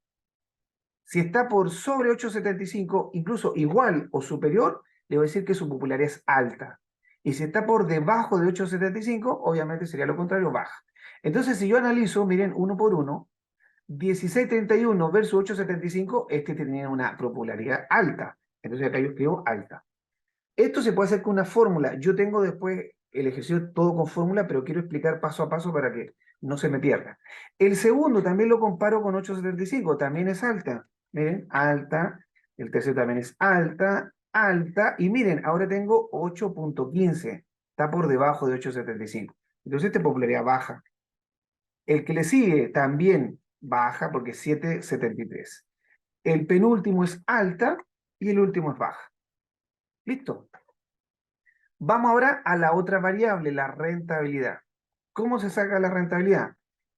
Si está por sobre 8.75, incluso igual o superior, le voy a decir que su popularidad es alta. Y si está por debajo de 8.75, obviamente sería lo contrario, baja. Entonces, si yo analizo, miren, uno por uno, 16.31 versus 8.75, este tiene una popularidad alta. Entonces acá yo escribo alta. Esto se puede hacer con una fórmula. Yo tengo después el ejercicio todo con fórmula, pero quiero explicar paso a paso para que no se me pierda. El segundo también lo comparo con 8.75, también es alta. Miren, alta. El tercero también es alta, alta. Y miren, ahora tengo 8.15. Está por debajo de 8.75. Entonces esta popularidad baja. El que le sigue también baja porque es 7.73. El penúltimo es alta y el último es baja. Listo. Vamos ahora a la otra variable, la rentabilidad. ¿Cómo se saca la rentabilidad?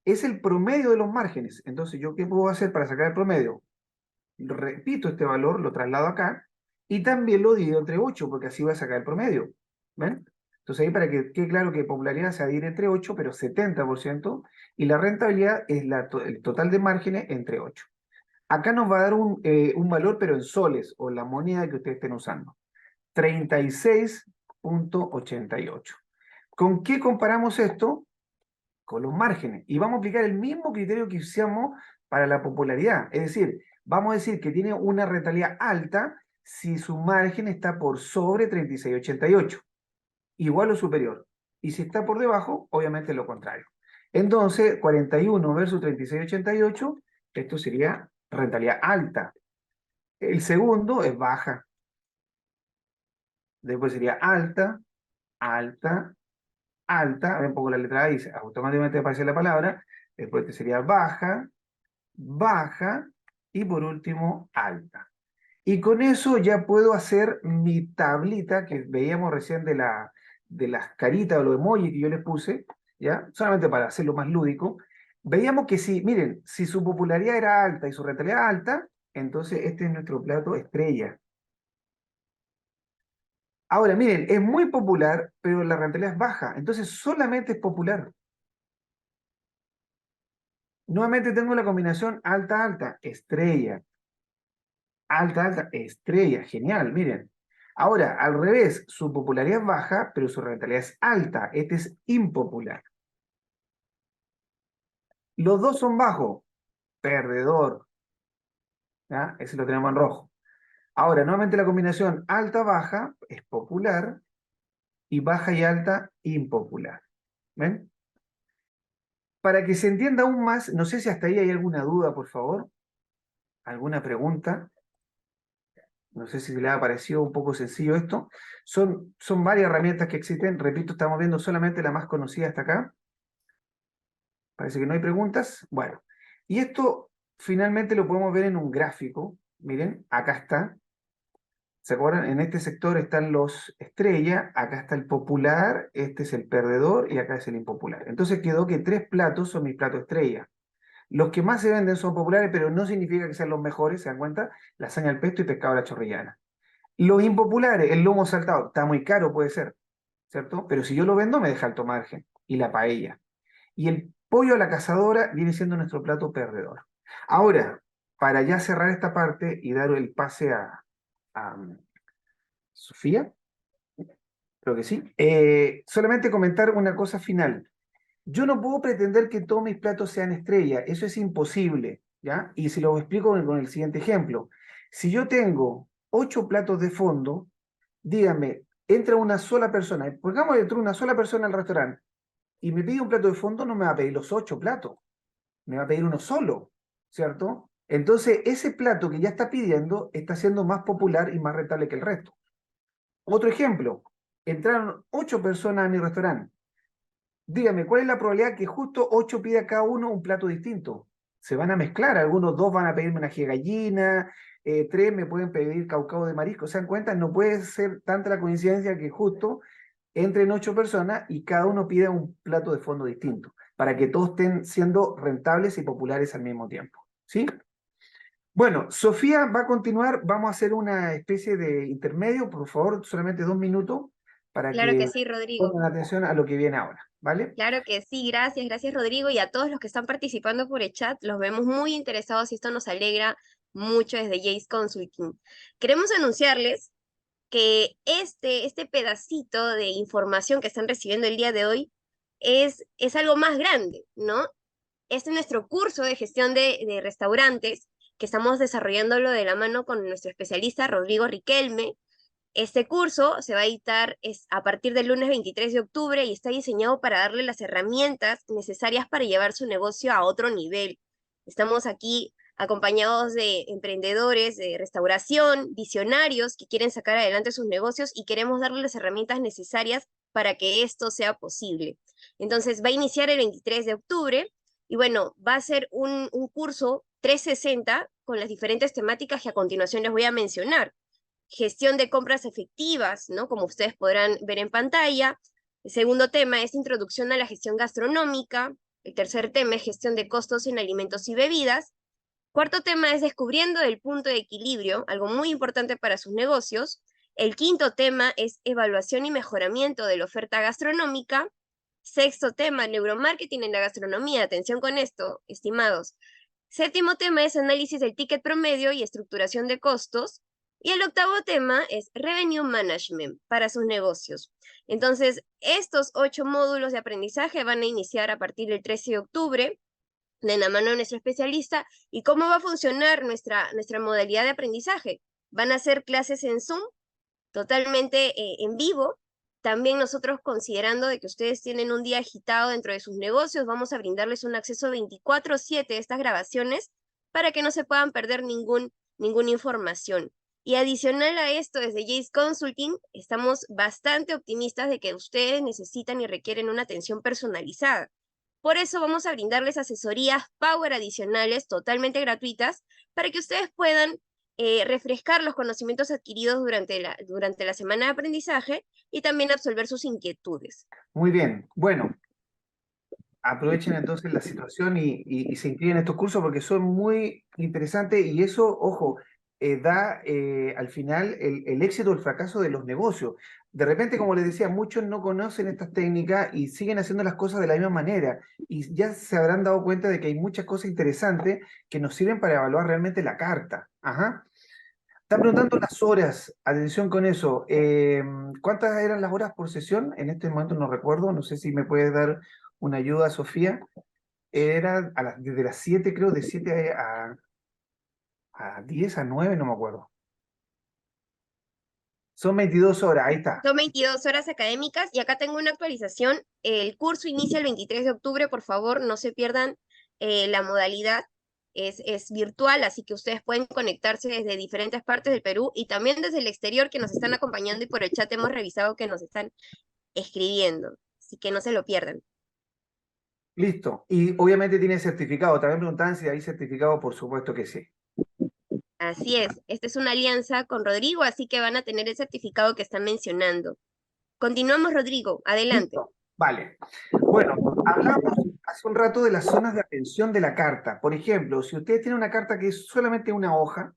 Es el promedio de los márgenes. Entonces, ¿yo qué puedo hacer para sacar el promedio? Repito este valor, lo traslado acá y también lo divido entre 8 porque así voy a sacar el promedio. ¿Ven? Entonces ahí para que quede claro que popularidad se adhiere entre 8, pero 70%, y la rentabilidad es el total de márgenes entre 8. Acá nos va a dar un valor, pero en soles, o la moneda que ustedes estén usando. 36.88. ¿Con qué comparamos esto? Con los márgenes. Y vamos a aplicar el mismo criterio que usamos para la popularidad. Es decir, vamos a decir que tiene una rentabilidad alta, si su margen está por sobre 36,88, igual o superior. Y si está por debajo, obviamente lo contrario. Entonces, 41 versus 36,88, esto sería rentabilidad alta. El segundo es baja. Después sería alta, alta, alta. Ven, pongo la letra A y automáticamente aparece la palabra. Después este sería baja, baja y por último alta. Y con eso ya puedo hacer mi tablita que veíamos recién de las caritas o los emojis que yo les puse, ¿ya? Solamente para hacerlo más lúdico. Veíamos que si, miren, si su popularidad era alta y su rentabilidad alta, entonces este es nuestro plato estrella. Ahora, miren, es muy popular, pero la rentabilidad es baja, entonces solamente es popular. Nuevamente tengo la combinación alta-alta, estrella. Alta, estrella, genial, miren. Ahora, al revés, su popularidad es baja, pero su rentabilidad es alta. Este es impopular. Los dos son bajos, perdedor. ¿Ya? Ese lo tenemos en rojo. Ahora, nuevamente la combinación alta-baja es popular y baja y alta impopular. ¿Ven? Para que se entienda aún más, no sé si hasta ahí hay alguna duda, por favor. ¿Alguna pregunta? No sé si le ha parecido un poco sencillo esto. Son varias herramientas que existen. Repito, estamos viendo solamente la más conocida hasta acá. Parece que no hay preguntas. Bueno, y esto finalmente lo podemos ver en un gráfico. Miren, acá está. ¿Se acuerdan? En este sector están los estrella, acá está el popular, este es el perdedor y acá es el impopular. Entonces quedó que 3 platos son mis platos estrella. Los que más se venden son populares, pero no significa que sean los mejores, ¿se dan cuenta? Lasaña al pesto y pescado a la chorrillana. Los impopulares, el lomo saltado, está muy caro, puede ser, ¿cierto? Pero si yo lo vendo, me deja alto margen. Y la paella. Y el pollo a la cazadora viene siendo nuestro plato perdedor. Ahora, para ya cerrar esta parte y dar el pase a Sofía, creo que sí, solamente comentar una cosa final. Yo no puedo pretender que todos mis platos sean estrella, eso es imposible, ¿ya? Y se lo explico con el siguiente ejemplo. Si yo tengo 8 platos de fondo, díganme, entra una sola persona, pongamos que entró una sola persona al restaurante y me pide un plato de fondo, no me va a pedir los 8 platos, me va a pedir uno solo, ¿cierto? Entonces, ese plato que ya está pidiendo está siendo más popular y más rentable que el resto. Otro ejemplo, entraron 8 personas a mi restaurante. Dígame, ¿cuál es la probabilidad que justo 8 pida cada uno un plato distinto? Se van a mezclar, algunos 2 van a pedirme una ají de gallina, 3 me pueden pedir caucao de marisco. ¿Se dan cuenta? No puede ser tanta la coincidencia que justo entren 8 personas y cada uno pida un plato de fondo distinto, para que todos estén siendo rentables y populares al mismo tiempo. ¿Sí? Bueno, Sofía va a continuar, vamos a hacer una especie de intermedio, por favor, solamente 2 minutos, para Claro que que sí, Rodrigo. pongan atención a lo que viene ahora, ¿vale? Claro que sí, gracias, gracias Rodrigo y a todos los que están participando por el chat, los vemos muy interesados y esto nos alegra mucho desde Jace Consulting. Queremos anunciarles que este pedacito de información que están recibiendo el día de hoy es algo más grande, ¿no? Este es nuestro curso de gestión de restaurantes que estamos desarrollándolo de la mano con nuestro especialista Rodrigo Riquelme. Este curso se va a editar a partir del lunes 23 de octubre y está diseñado para darle las herramientas necesarias para llevar su negocio a otro nivel. Estamos aquí acompañados de emprendedores de restauración, visionarios que quieren sacar adelante sus negocios y queremos darles las herramientas necesarias para que esto sea posible. Entonces va a iniciar el 23 de octubre y bueno, va a ser un curso 360 con las diferentes temáticas que a continuación les voy a mencionar. Gestión de compras efectivas, ¿no? Como ustedes podrán ver en pantalla. El segundo tema es introducción a la gestión gastronómica. El tercer tema es gestión de costos en alimentos y bebidas. Cuarto tema es descubriendo el punto de equilibrio, algo muy importante para sus negocios. El quinto tema es evaluación y mejoramiento de la oferta gastronómica. Sexto tema, neuromarketing en la gastronomía. Atención con esto, estimados. Séptimo tema es análisis del ticket promedio y estructuración de costos. Y el octavo tema es Revenue Management para sus negocios. Entonces, estos 8 módulos de aprendizaje van a iniciar a partir del 13 de octubre de la mano de nuestro especialista. ¿Y cómo va a funcionar nuestra modalidad de aprendizaje? Van a ser clases en Zoom, totalmente en vivo. También nosotros, considerando de que ustedes tienen un día agitado dentro de sus negocios, vamos a brindarles un acceso 24/7 a estas grabaciones para que no se puedan perder ninguna información. Y adicional a esto, desde Jace Consulting, estamos bastante optimistas de que ustedes necesitan y requieren una atención personalizada. Por eso vamos a brindarles asesorías Power adicionales totalmente gratuitas para que ustedes puedan refrescar los conocimientos adquiridos durante la semana de aprendizaje y también absolver sus inquietudes. Muy bien. Bueno, aprovechen entonces la situación y se inscriben en estos cursos porque son muy interesantes y eso, ojo, da al final el éxito o el fracaso de los negocios. De repente, como les decía, muchos no conocen estas técnicas y siguen haciendo las cosas de la misma manera y ya se habrán dado cuenta de que hay muchas cosas interesantes que nos sirven para evaluar realmente la carta. Ajá. Están preguntando las horas, atención con eso. ¿Cuántas eran las horas por sesión? En este momento no recuerdo, no sé si me puedes dar una ayuda, Sofía. Era desde las 7 creo, de 7 a 10 a 9 no me acuerdo. Son 22 horas, ahí está. Son 22 horas académicas y acá tengo una actualización. El curso inicia el 23 de octubre, por favor, no se pierdan la modalidad. Es virtual, así que ustedes pueden conectarse desde diferentes partes del Perú y también desde el exterior que nos están acompañando y por el chat hemos revisado que nos están escribiendo, así que no se lo pierdan. Listo. Y obviamente tiene certificado. También preguntaban si hay certificado, por supuesto que sí. Así es, esta es una alianza con Rodrigo, así que van a tener el certificado que están mencionando. Continuamos, Rodrigo, adelante. Listo. Vale. Bueno, hablamos hace un rato de las zonas de atención de la carta. Por ejemplo, si ustedes tienen una carta que es solamente una hoja,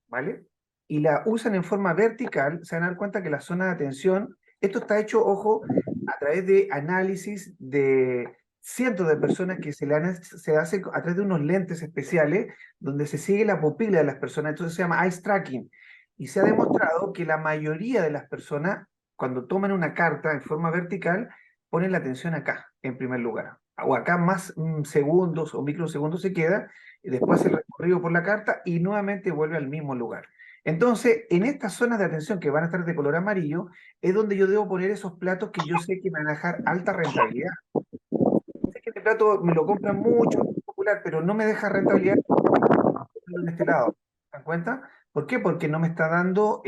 ¿vale? Y la usan en forma vertical, se van a dar cuenta que la zona de atención, esto está hecho, ojo, a través de análisis de cientos de personas que se hace a través de unos lentes especiales donde se sigue la pupila de las personas, entonces se llama eye tracking. Y se ha demostrado que la mayoría de las personas, cuando toman una carta en forma vertical, ponen la atención acá, en primer lugar. O acá más segundos o microsegundos se queda, y después el recorrido por la carta y nuevamente vuelve al mismo lugar. Entonces, en estas zonas de atención que van a estar de color amarillo, es donde yo debo poner esos platos que yo sé que me van a dejar alta rentabilidad. Sé que este plato me lo compran mucho, es popular, pero no me deja rentabilidad en este lado. ¿Se dan cuenta? ¿Por qué? Porque no me está dando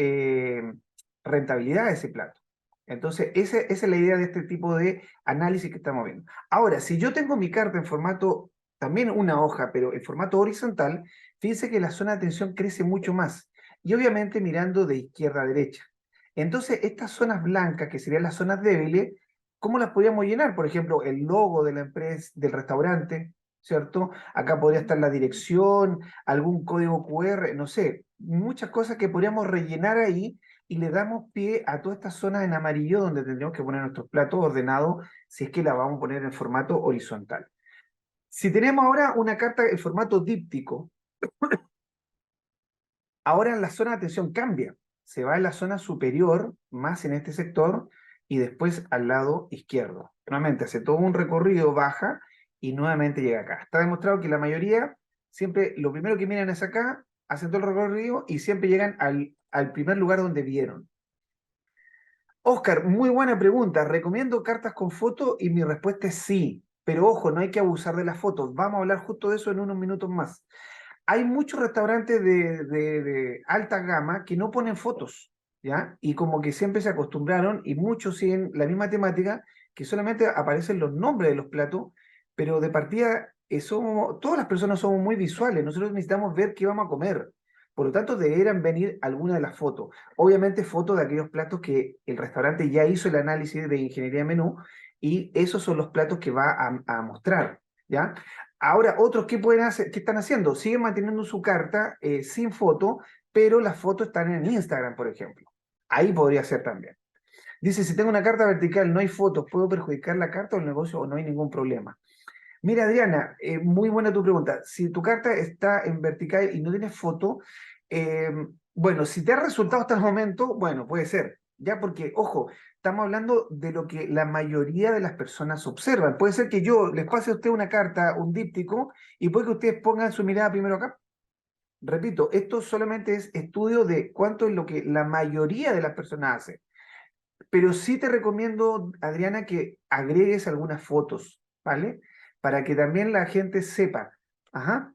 rentabilidad a ese plato. Entonces, esa es la idea de este tipo de análisis que estamos viendo. Ahora, si yo tengo mi carta en formato, también una hoja, pero en formato horizontal, fíjense que la zona de atención crece mucho más. Y obviamente mirando de izquierda a derecha. Entonces, estas zonas blancas, que serían las zonas débiles, ¿cómo las podríamos llenar? Por ejemplo, el logo de la empresa, del restaurante, ¿cierto? Acá podría estar la dirección, algún código QR, no sé, muchas cosas que podríamos rellenar ahí y le damos pie a todas estas zonas en amarillo donde tendríamos que poner nuestros platos ordenados si es que la vamos a poner en formato horizontal. Si tenemos ahora una carta en formato díptico, ahora la zona de atención cambia. Se va en la zona superior, más en este sector, y después al lado izquierdo. Nuevamente hace todo un recorrido, baja y nuevamente llega acá. Está demostrado que la mayoría, siempre lo primero que miran es acá, hacen todo el recorrido y siempre llegan al primer lugar donde vieron. Oscar, muy buena pregunta. ¿Recomiendo cartas con foto? Y mi respuesta es sí. Pero ojo, no hay que abusar de las fotos. Vamos a hablar justo de eso en unos minutos más. Hay muchos restaurantes de alta gama que no ponen fotos, ¿ya? Y como que siempre se acostumbraron y muchos siguen la misma temática, que solamente aparecen los nombres de los platos, pero de partida todas las personas somos muy visuales, nosotros necesitamos ver qué vamos a comer. Por lo tanto, deberán venir alguna de las fotos. Obviamente, fotos de aquellos platos que el restaurante ya hizo el análisis de ingeniería de menú y esos son los platos que va a mostrar, ¿ya? Ahora, otros, ¿qué pueden hacer? ¿Qué están haciendo? Siguen manteniendo su carta sin foto, pero las fotos están en Instagram, por ejemplo. Ahí podría ser también. Dice, si tengo una carta vertical, no hay fotos, ¿puedo perjudicar la carta o el negocio o no hay ningún problema? Mira, Adriana, muy buena tu pregunta. Si tu carta está en vertical y no tienes foto, eh, bueno, si te ha resultado hasta el momento, bueno, puede ser, ya porque, ojo, estamos hablando de lo que la mayoría de las personas observan. Puede ser que yo les pase a usted una carta, un díptico, y puede que ustedes pongan su mirada primero acá. repito, esto solamente es estudio de cuánto es lo que la mayoría de las personas hace. Pero sí te recomiendo, Adriana, que agregues algunas fotos, ¿vale? Para que también la gente sepa. Ajá.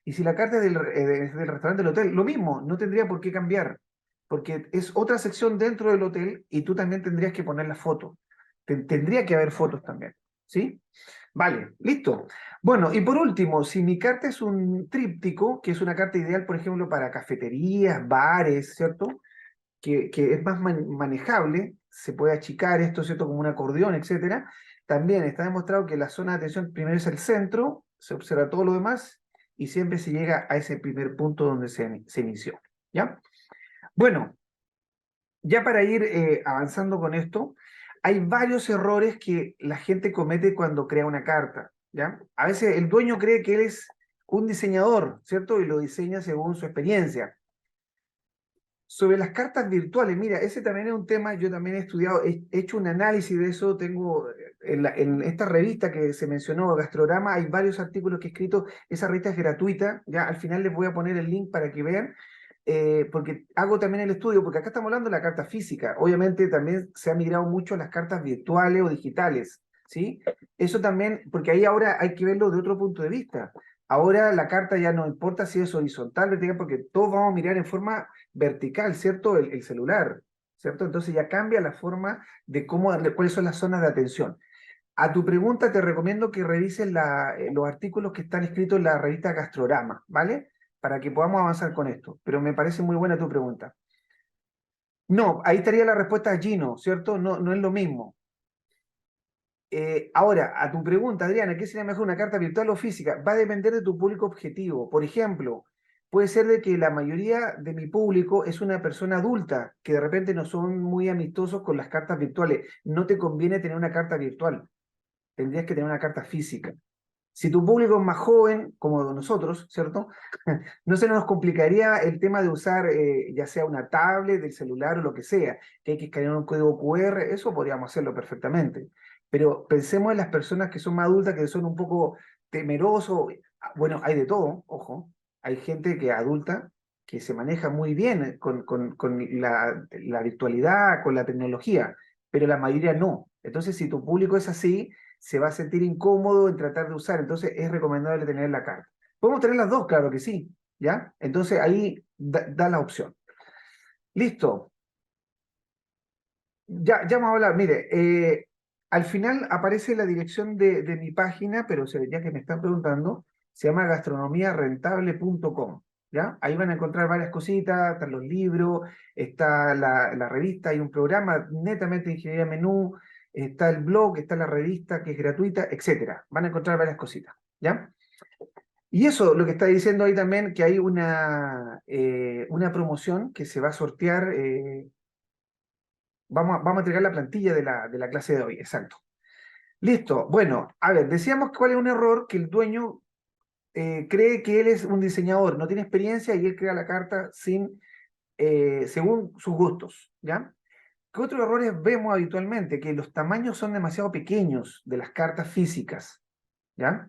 Y si la carta es del restaurante del hotel, lo mismo, no tendría por qué cambiar, porque es otra sección dentro del hotel y tú también tendrías que poner la foto. Tendría que haber fotos también, ¿sí? Vale, listo. Bueno, y por último, si mi carta es un tríptico, que es una carta ideal, por ejemplo, para cafeterías, bares, ¿cierto? Que es más manejable, se puede achicar esto, ¿cierto? Como un acordeón, etcétera. También está demostrado que la zona de atención primero es el centro, se observa todo lo demás y siempre se llega a ese primer punto donde se inició, ¿ya? Bueno, ya para ir avanzando con esto, hay varios errores que la gente comete cuando crea una carta, ¿ya? A veces el dueño cree que él es un diseñador, ¿cierto? Y lo diseña según su experiencia. Sobre las cartas virtuales, mira, ese también es un tema, yo también he estudiado, he hecho un análisis de eso, tengo en esta revista que se mencionó, Gastrorama, hay varios artículos que he escrito, esa revista es gratuita, ya al final les voy a poner el link para que vean, porque hago también el estudio, porque acá estamos hablando de la carta física, obviamente también se ha migrado mucho a las cartas virtuales o digitales, ¿sí? Eso también, porque ahí ahora hay que verlo de otro punto de vista. Ahora la carta ya no importa si es horizontal, vertical, porque todos vamos a mirar en forma vertical, ¿cierto? El celular, ¿cierto? Entonces ya cambia la forma de cómo, cuáles son las zonas de atención. A tu pregunta te recomiendo que revises los artículos que están escritos en la revista Gastrorama, ¿vale? Para que podamos avanzar con esto. Pero me parece muy buena tu pregunta. No, ahí estaría la respuesta Gino, ¿cierto? No, no es lo mismo. Ahora, a tu pregunta, Adriana, ¿qué sería mejor, una carta virtual o física? Va a depender de tu público objetivo. Por ejemplo, puede ser de que la mayoría de mi público es una persona adulta, que de repente no son muy amistosos con las cartas virtuales. No te conviene tener una carta virtual, tendrías que tener una carta física. Si tu público es más joven, como nosotros, ¿cierto? No se nos complicaría el tema de usar ya sea una tablet, del celular o lo que sea, que hay que escanear un código QR, eso podríamos hacerlo perfectamente. Pero pensemos en las personas que son más adultas, que son un poco temerosos. Bueno, hay de todo, ojo. Hay gente que adulta que se maneja muy bien con la virtualidad, con la tecnología, pero la mayoría no. Entonces, si tu público es así, se va a sentir incómodo en tratar de usar, entonces es recomendable tener la carta. Podemos tener las dos, claro que sí, ¿ya? Entonces ahí da la opción. Listo, ya vamos a hablar. Mire, al final aparece la dirección de mi página, pero ya que me están preguntando, se llama gastronomiarentable.com, ¿ya? Ahí van a encontrar varias cositas, están los libros, está la revista, hay un programa netamente de ingeniería menú, está el blog, está la revista que es gratuita, etcétera. Van a encontrar varias cositas, ¿ya? Y eso, lo que está diciendo ahí también, que hay una promoción que se va a sortear. Vamos a entregar la plantilla de la clase de hoy, exacto. Listo. Bueno, a ver, decíamos cuál es un error que el dueño cree que él es un diseñador, no tiene experiencia y él crea la carta según sus gustos, ¿ya? ¿Qué otros errores vemos habitualmente? Que los tamaños son demasiado pequeños de las cartas físicas, ¿ya?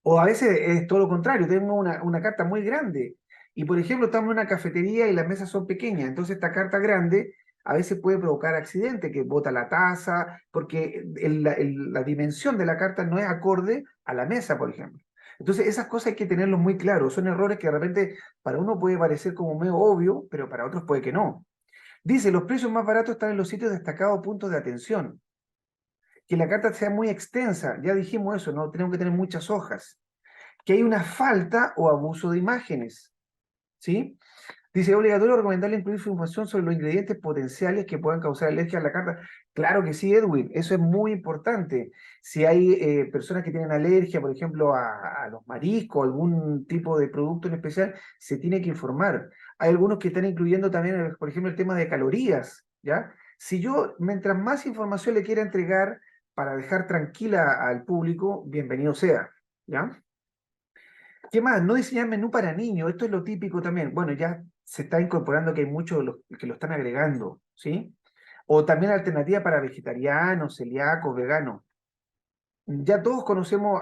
O a veces es todo lo contrario, tengo una carta muy grande y, por ejemplo, estamos en una cafetería y las mesas son pequeñas, entonces esta carta grande a veces puede provocar accidente, que bota la taza, porque la dimensión de la carta no es acorde a la mesa, por ejemplo. Entonces, esas cosas hay que tenerlos muy claros. Son errores que de repente para uno puede parecer como medio obvio, pero para otros puede que no. Dice, los precios más baratos están en los sitios destacados puntos de atención. Que la carta sea muy extensa, ya dijimos eso, no tenemos que tener muchas hojas. Que hay una falta o abuso de imágenes, ¿sí? Dice, ¿es obligatorio recomendable incluir información sobre los ingredientes potenciales que puedan causar alergia a la carta? Claro que sí, Edwin, eso es muy importante. Si hay personas que tienen alergia, por ejemplo, a los mariscos, algún tipo de producto en especial, se tiene que informar. Hay algunos que están incluyendo también, por ejemplo, el tema de calorías, ¿ya? Si yo, mientras más información le quiera entregar para dejar tranquila al público, bienvenido sea, ¿ya? ¿Qué más? No diseñar menú para niños, esto es lo típico también. Bueno, ya se está incorporando que hay muchos que lo están agregando, ¿sí? O también alternativa para vegetarianos, celíacos, veganos. Ya todos conocemos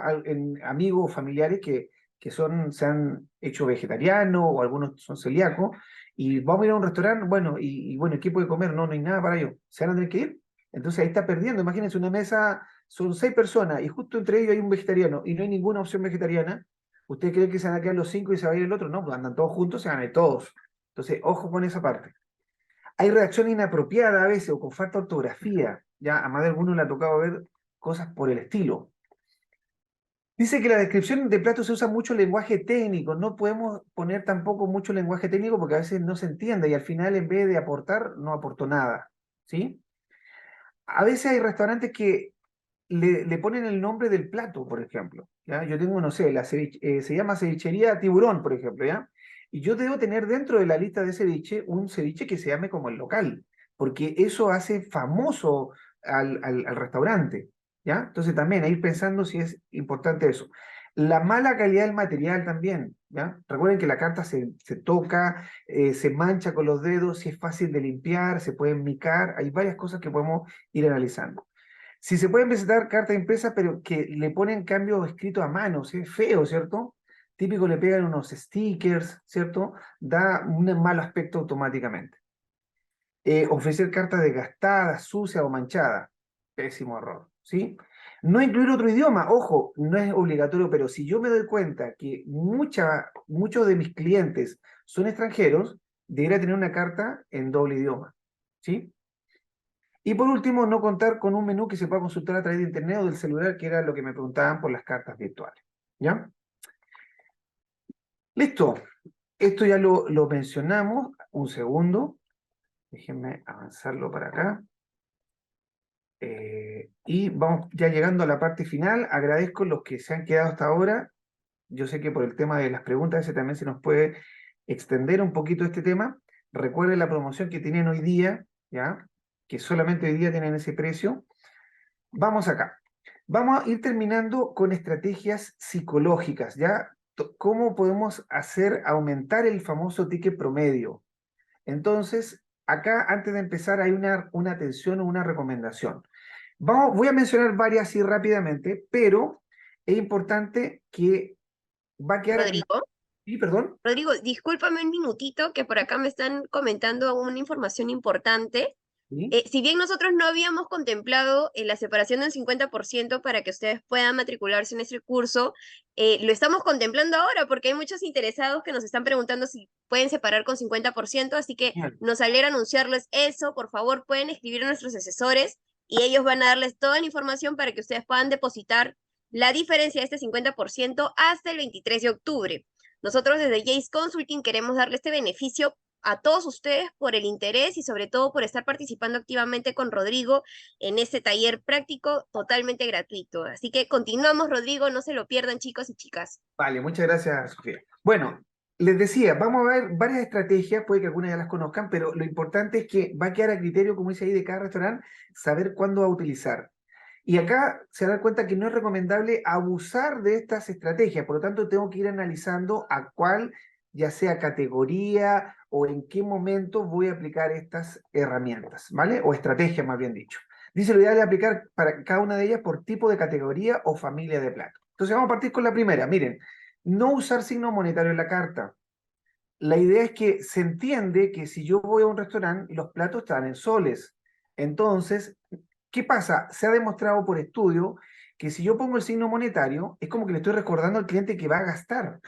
amigos, familiares que que se han hecho vegetarianos o algunos son celíacos, y vamos a ir a un restaurante, bueno, bueno, ¿qué puede comer? No, no hay nada para ellos. ¿Se van a tener que ir? Entonces ahí está perdiendo. Imagínense una mesa, son 6 personas, y justo entre ellos hay un vegetariano, y no hay ninguna opción vegetariana. ¿Usted cree que se van a quedar los 5 y se va a ir el otro? No, pues andan todos juntos, se van a ir todos. Entonces, ojo con esa parte. Hay reacción inapropiada a veces o con falta de ortografía. Ya a más de alguno le ha tocado ver cosas por el estilo. Dice que la descripción de platos se usa mucho lenguaje técnico. No podemos poner tampoco mucho lenguaje técnico porque a veces no se entiende y al final en vez de aportar, no aportó nada. ¿Sí? A veces hay restaurantes que le ponen el nombre del plato, por ejemplo. ¿Ya? Yo tengo, no sé, se llama cevichería tiburón, por ejemplo, ¿ya? Y yo debo tener dentro de la lista de ceviche un ceviche que se llame como el local, porque eso hace famoso al restaurante, ¿ya? Entonces también a ir pensando si es importante eso. La mala calidad del material también, ¿ya? Recuerden que la carta se toca, se mancha con los dedos, si es fácil de limpiar, se puede micar, hay varias cosas que podemos ir analizando. Si se pueden presentar cartas impresas, pero que le ponen cambio escrito a mano, ¿sí? Feo, ¿cierto? Típico le pegan unos stickers, ¿cierto? Da un mal aspecto automáticamente. Ofrecer cartas desgastadas, sucias o manchadas. Pésimo error, ¿sí? No incluir otro idioma, ojo, no es obligatorio, pero si yo me doy cuenta que muchos de mis clientes son extranjeros, debería tener una carta en doble idioma, ¿sí? Y por último, no contar con un menú que se pueda consultar a través de internet o del celular, que era lo que me preguntaban por las cartas virtuales. ¿Ya? Listo. Esto ya lo mencionamos. Un segundo. Déjenme avanzarlo para acá. Y vamos ya llegando a la parte final. Agradezco los que se han quedado hasta ahora. Yo sé que por el tema de las preguntas, ese también se nos puede extender un poquito este tema. Recuerden la promoción que tienen hoy día, ¿ya? Que solamente hoy día tienen ese precio. Vamos acá. Vamos a ir terminando con estrategias psicológicas, ¿ya? ¿Cómo podemos hacer aumentar el famoso ticket promedio? Entonces, acá antes de empezar hay una atención o una recomendación. Voy a mencionar varias así rápidamente, pero es importante que va a quedar... Rodrigo. Sí, perdón. Rodrigo, discúlpame un minutito que por acá me están comentando una información importante. Sí, Si bien nosotros no habíamos contemplado la separación del 50% para que ustedes puedan matricularse en este curso, lo estamos contemplando ahora porque hay muchos interesados que nos están preguntando si pueden separar con 50%, así que genial. nos alegra anunciarles eso. Por favor, pueden escribir a nuestros asesores y ellos van a darles toda la información para que ustedes puedan depositar la diferencia de este 50% hasta el 23 de octubre. Nosotros desde Jace Consulting queremos darle este beneficio a todos ustedes por el interés y sobre todo por estar participando activamente con Rodrigo en este taller práctico totalmente gratuito. Así que continuamos, Rodrigo, no se lo pierdan, chicos y chicas. Vale, muchas gracias, Sofía. Bueno, les decía, vamos a ver varias estrategias, puede que algunas ya las conozcan, pero lo importante es que va a quedar a criterio, como dice ahí, de cada restaurante, saber cuándo va a utilizar. Y acá se da cuenta que no es recomendable abusar de estas estrategias, por lo tanto tengo que ir analizando a cuál, ya sea categoría o en qué momento voy a aplicar estas herramientas, ¿vale? O estrategias, más bien dicho. Dice lo ideal es aplicar para cada una de ellas por tipo de categoría o familia de plato. Entonces vamos a partir con la primera. Miren, no usar signo monetario en la carta. La idea es que se entiende que si yo voy a un restaurante, los platos están en soles. Entonces, ¿qué pasa? Se ha demostrado por estudio que si yo pongo el signo monetario, es como que le estoy recordando al cliente que va a gastar.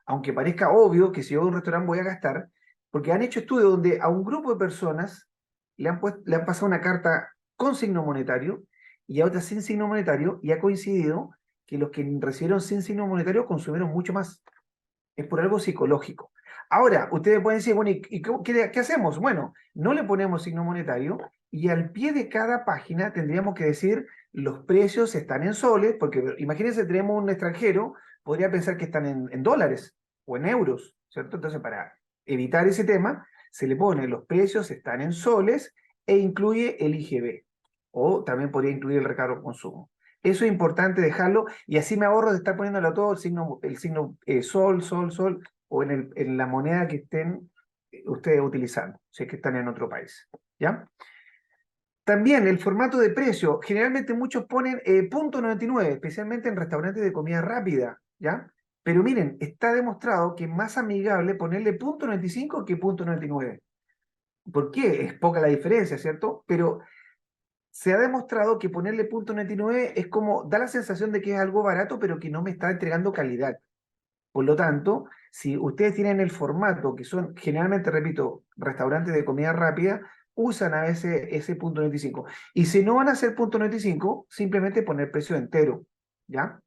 Aunque parezca obvio que si yo voy a un restaurante voy a gastar, porque han hecho estudios donde a un grupo de personas le han pasado una carta con signo monetario y a otras sin signo monetario, y ha coincidido que los que recibieron sin signo monetario consumieron mucho más. Es por algo psicológico. Ahora, ustedes pueden decir, bueno, ¿y qué hacemos? Bueno, no le ponemos signo monetario y al pie de cada página tendríamos que decir los precios están en soles, porque imagínense, tenemos un extranjero, podría pensar que están en dólares o en euros, ¿cierto? Entonces, para evitar ese tema, se le pone los precios están en soles e incluye el IGB. O también podría incluir el recargo consumo. Eso es importante dejarlo y así me ahorro de estar poniéndolo todo el signo sol, sol, sol o en la moneda que estén ustedes utilizando, si es que están en otro país. ¿Ya? También el formato de precio. Generalmente muchos ponen punto .99, especialmente en restaurantes de comida rápida. ¿Ya? Pero miren, está demostrado que es más amigable ponerle punto 95 que punto 99. ¿Por qué? Es poca la diferencia, ¿cierto? Pero se ha demostrado que ponerle punto 99 es como, da la sensación de que es algo barato, pero que no me está entregando calidad. Por lo tanto, si ustedes tienen el formato, que son generalmente, repito, restaurantes de comida rápida, usan a veces ese punto 95. Y si no van a hacer punto 95, simplemente poner precio entero, ¿ya?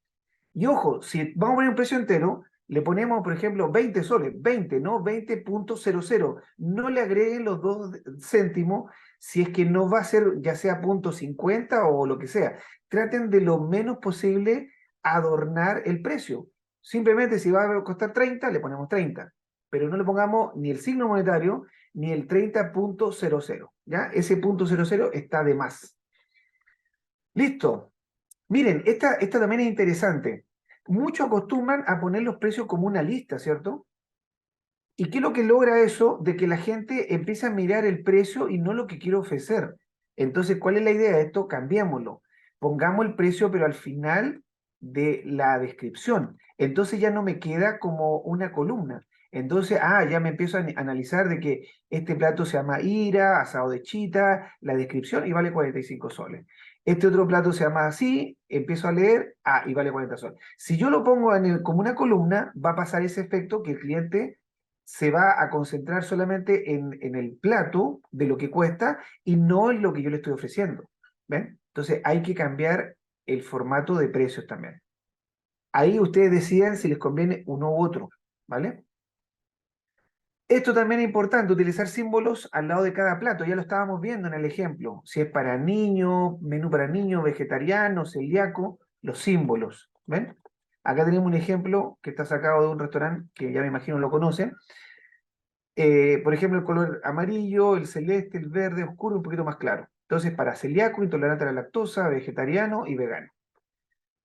Y ojo, si vamos a poner un precio entero, le ponemos, por ejemplo, 20 soles, 20, no 20,00. No le agreguen los 2 céntimos si es que no va a ser ya sea punto 50 o lo que sea. Traten de lo menos posible adornar el precio. Simplemente si va a costar 30, le ponemos 30. Pero no le pongamos ni el signo monetario ni el 30,00. ¿Ya? Ese punto 00 está de más. Listo. Miren, esta también es interesante. Muchos acostumbran a poner los precios como una lista, ¿cierto? ¿Y qué es lo que logra eso? De que la gente empiece a mirar el precio y no lo que quiero ofrecer. Entonces, ¿cuál es la idea de esto? Cambiémoslo. Pongamos el precio, pero al final de la descripción. Entonces ya no me queda como una columna. Entonces, ya me empiezo a analizar de que este plato se llama Ira, asado de chita, la descripción y vale 45 soles. Este otro plato se llama así, empiezo a leer, y vale 40 soles. Si yo lo pongo como una columna, va a pasar ese efecto que el cliente se va a concentrar solamente en el plato de lo que cuesta y no en lo que yo le estoy ofreciendo. ¿Ven? Entonces hay que cambiar el formato de precios también. Ahí ustedes deciden si les conviene uno u otro, ¿vale? Esto también es importante, utilizar símbolos al lado de cada plato. Ya lo estábamos viendo en el ejemplo. Si es para niños, menú para niños, vegetariano, celíaco, los símbolos. ¿Ven? Acá tenemos un ejemplo que está sacado de un restaurante que ya me imagino lo conocen. Por ejemplo, el color amarillo, el celeste, el verde oscuro, un poquito más claro. Entonces, para celíaco, intolerante a la lactosa, vegetariano y vegano.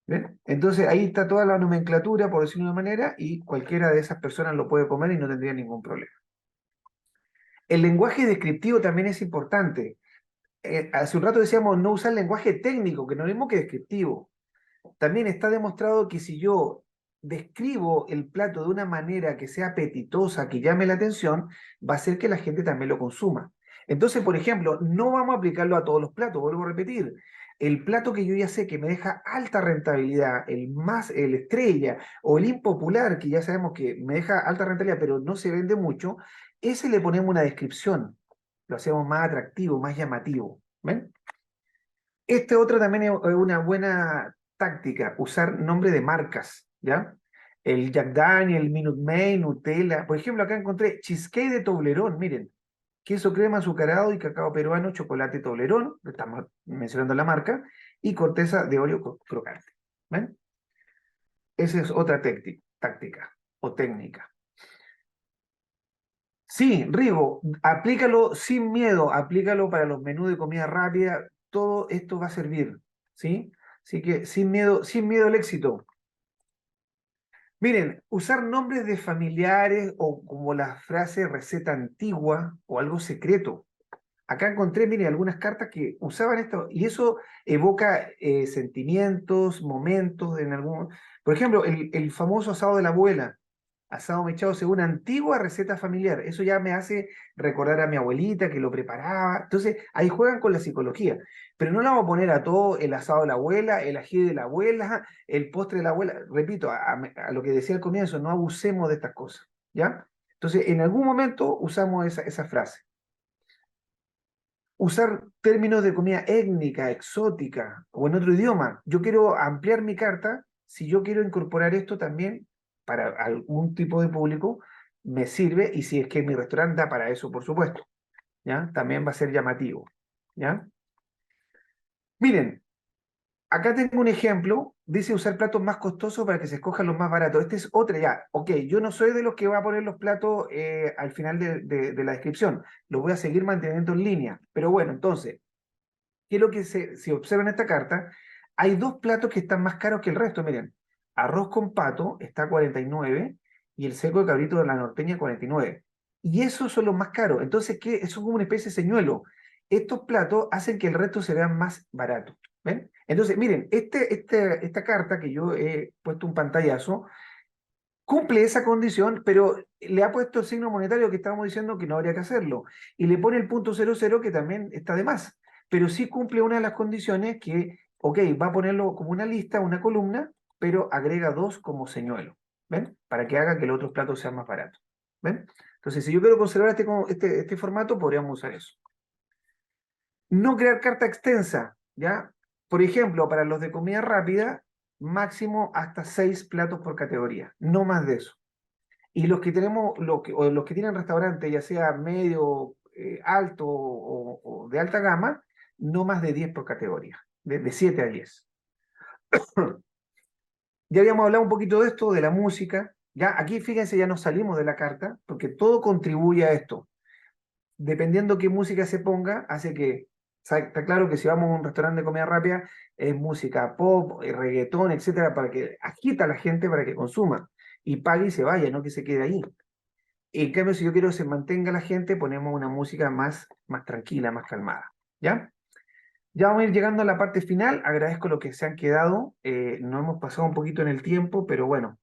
¿Ven? Entonces, ahí está toda la nomenclatura, por decirlo de una manera, y cualquiera de esas personas lo puede comer y no tendría ningún problema. El lenguaje descriptivo también es importante. Hace un rato decíamos no usar lenguaje técnico, que no es lo mismo que descriptivo. También está demostrado que si yo describo el plato de una manera que sea apetitosa, que llame la atención, va a hacer que la gente también lo consuma. Entonces, por ejemplo, no vamos a aplicarlo a todos los platos, vuelvo a repetir. El plato que yo ya sé que me deja alta rentabilidad, el estrella o el impopular, que ya sabemos que me deja alta rentabilidad, pero no se vende mucho, ese le ponemos una descripción, lo hacemos más atractivo, más llamativo. ¿Ven? Este otro también es una buena táctica, usar nombre de marcas, ¿ya? El Jack Daniel, Minute Maid, Nutella. Por ejemplo, acá encontré cheesecake de Toblerón, miren. Queso crema azucarado y cacao peruano, chocolate Toblerón, estamos mencionando la marca, y corteza de Oreo crocante. ¿Ven? Esa es otra táctica o técnica. Sí, Rigo, aplícalo sin miedo, aplícalo para los menús de comida rápida, todo esto va a servir, ¿sí? Así que sin miedo al éxito. Miren, usar nombres de familiares o como la frase receta antigua o algo secreto. Acá encontré, miren, algunas cartas que usaban esto y eso evoca sentimientos, momentos en algún... Por ejemplo, el famoso asado de la abuela, asado mechado según antigua receta familiar. Eso ya me hace recordar a mi abuelita que lo preparaba. Entonces, ahí juegan con la psicología. Pero no le vamos a poner a todo el asado de la abuela, el ají de la abuela, el postre de la abuela. Repito, a lo que decía al comienzo, no abusemos de estas cosas, ¿ya? Entonces, en algún momento usamos esa frase. Usar términos de comida étnica, exótica o en otro idioma. Yo quiero ampliar mi carta, si yo quiero incorporar esto también para algún tipo de público, me sirve y si es que mi restaurante da para eso, por supuesto, ¿ya? También va a ser llamativo, ¿ya? Miren, acá tengo un ejemplo, dice usar platos más costosos para que se escojan los más baratos. Este es otra ya, ok, yo no soy de los que va a poner los platos al final de la descripción, los voy a seguir manteniendo en línea, pero bueno, entonces, ¿qué es lo que se observa en esta carta? Hay dos platos que están más caros que el resto, miren. Arroz con pato está a 49 y el seco de cabrito de la norteña 49. Y esos son los más caros. Entonces, ¿qué? Eso es como una especie de señuelo. Estos platos hacen que el resto se vean más baratos. ¿Ven? Entonces, miren, esta carta que yo he puesto un pantallazo, cumple esa condición, pero le ha puesto el signo monetario que estábamos diciendo que no habría que hacerlo. Y le pone el punto 00 que también está de más. Pero sí cumple una de las condiciones que, ok, va a ponerlo como una lista, una columna, pero agrega dos como señuelo. ¿Ven? Para que haga que los otros platos sean más baratos. ¿Ven? Entonces, si yo quiero conservar este formato, podríamos usar eso. No crear carta extensa, ¿ya? Por ejemplo, para los de comida rápida, máximo hasta 6 platos por categoría, no más de eso. Y los que tenemos, o los que tienen restaurante, ya sea medio, alto o de alta gama, no más de 10 por categoría, de 7 a 10. Ya habíamos hablado un poquito de esto, de la música. Ya aquí, fíjense, ya nos salimos de la carta, porque todo contribuye a esto. Dependiendo qué música se ponga, hace que, está claro que si vamos a un restaurante de comida rápida, es música pop, reggaetón, etcétera, para que agita a la gente para que consuma y pague y se vaya, no que se quede ahí. En cambio, si yo quiero que se mantenga la gente, ponemos una música más tranquila, más calmada. ¿Ya? Ya vamos a ir llegando a la parte final. Agradezco lo que se han quedado. No hemos pasado un poquito en el tiempo, pero bueno,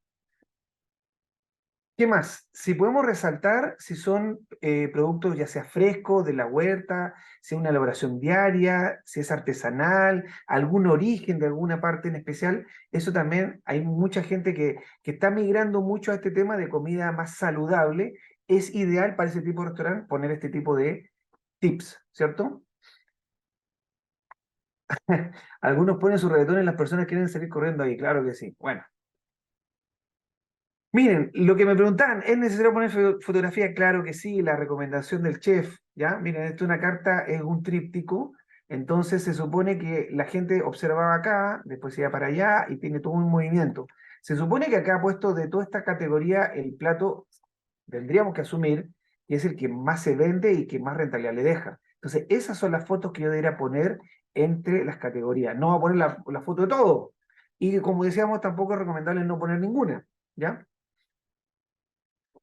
¿qué más? Si podemos resaltar si son productos ya sea frescos, de la huerta, si es una elaboración diaria, si es artesanal, algún origen de alguna parte en especial, eso también hay mucha gente que está migrando mucho a este tema de comida más saludable. Es ideal para ese tipo de restaurante poner este tipo de tips, ¿cierto? Algunos ponen su reggaetón y las personas quieren salir corriendo ahí, claro que sí. Bueno. Miren, lo que me preguntaban, ¿es necesario poner fotografía? Claro que sí, la recomendación del chef, ¿ya? Miren, esto es una carta, es un tríptico, entonces se supone que la gente observaba acá, después se iba para allá y tiene todo un movimiento. Se supone que acá ha puesto de toda esta categoría el plato, tendríamos que asumir que es el que más se vende y que más rentabilidad le deja. Entonces, esas son las fotos que yo debería poner entre las categorías. No va a poner la foto de todo. Y como decíamos, tampoco es recomendable no poner ninguna, ¿ya?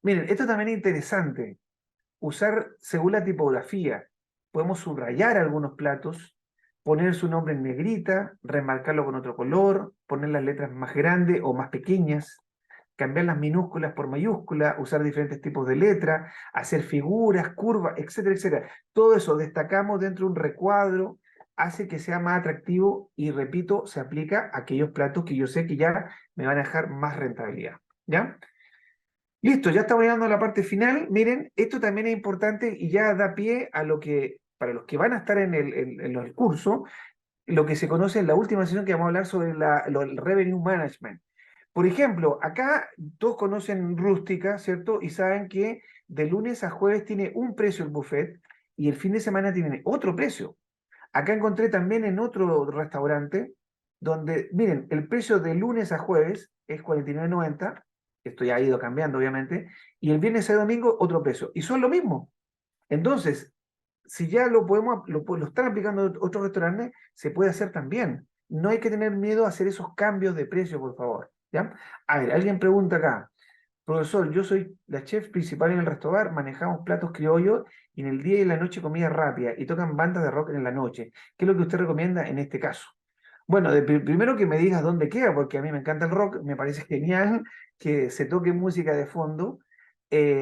Miren, esto también es interesante. Usar según la tipografía. Podemos subrayar algunos platos, poner su nombre en negrita, remarcarlo con otro color, poner las letras más grandes o más pequeñas, cambiar las minúsculas por mayúsculas, usar diferentes tipos de letras, hacer figuras, curvas, etcétera, etcétera. Todo eso destacamos dentro de un recuadro, hace que sea más atractivo y, repito, se aplica a aquellos platos que yo sé que ya me van a dejar más rentabilidad. ¿Ya? Listo, ya estamos llegando a la parte final. Miren, esto también es importante y ya da pie a lo que, para los que van a estar en el curso, lo que se conoce en la última sesión que vamos a hablar sobre el revenue management. Por ejemplo, acá todos conocen Rústica, ¿cierto? Y saben que de lunes a jueves tiene un precio el buffet y el fin de semana tiene otro precio. Acá encontré también en otro restaurante donde, miren, el precio de lunes a jueves es 49,90. Esto ya ha ido cambiando, obviamente, y el viernes y domingo otro precio, y son lo mismo. Entonces, si ya lo podemos, lo están aplicando otros restaurantes, se puede hacer también. No hay que tener miedo a hacer esos cambios de precio, por favor. ¿Ya? A ver, alguien pregunta acá, profesor, yo soy la chef principal en el restaurante, manejamos platos criollos y en el día y en la noche comida rápida y tocan bandas de rock en la noche. ¿Qué es lo que usted recomienda en este caso? Bueno, primero que me digas dónde queda, porque a mí me encanta el rock, me parece genial que se toque música de fondo.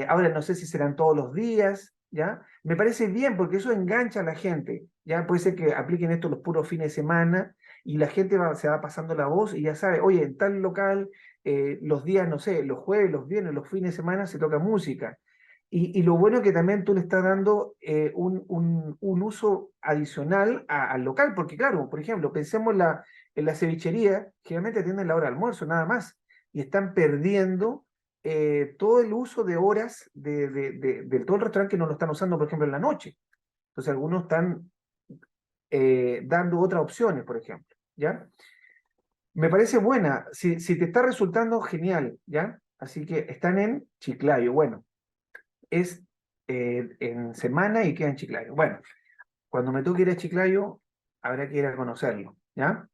Ahora no sé si serán todos los días, ¿ya? Me parece bien porque eso engancha a la gente, ¿ya? Puede ser que apliquen esto los puros fines de semana y la gente se va pasando la voz y ya sabe, oye, en tal local, los días, no sé, los jueves, los viernes, los fines de semana se toca música. Y lo bueno es que también tú le estás dando un uso adicional al local, porque claro, por ejemplo, pensemos en la cevichería, generalmente atienden la hora de almuerzo, nada más, y están perdiendo todo el uso de horas de todo el restaurante que no lo están usando, por ejemplo, en la noche. Entonces algunos están dando otras opciones, por ejemplo, ¿ya? Me parece buena, si te está resultando, genial, ¿ya? Así que están en Chiclayo, bueno es en semana y queda en Chiclayo. Bueno, cuando me toque ir a Chiclayo, habrá que ir a conocerlo, ¿ya?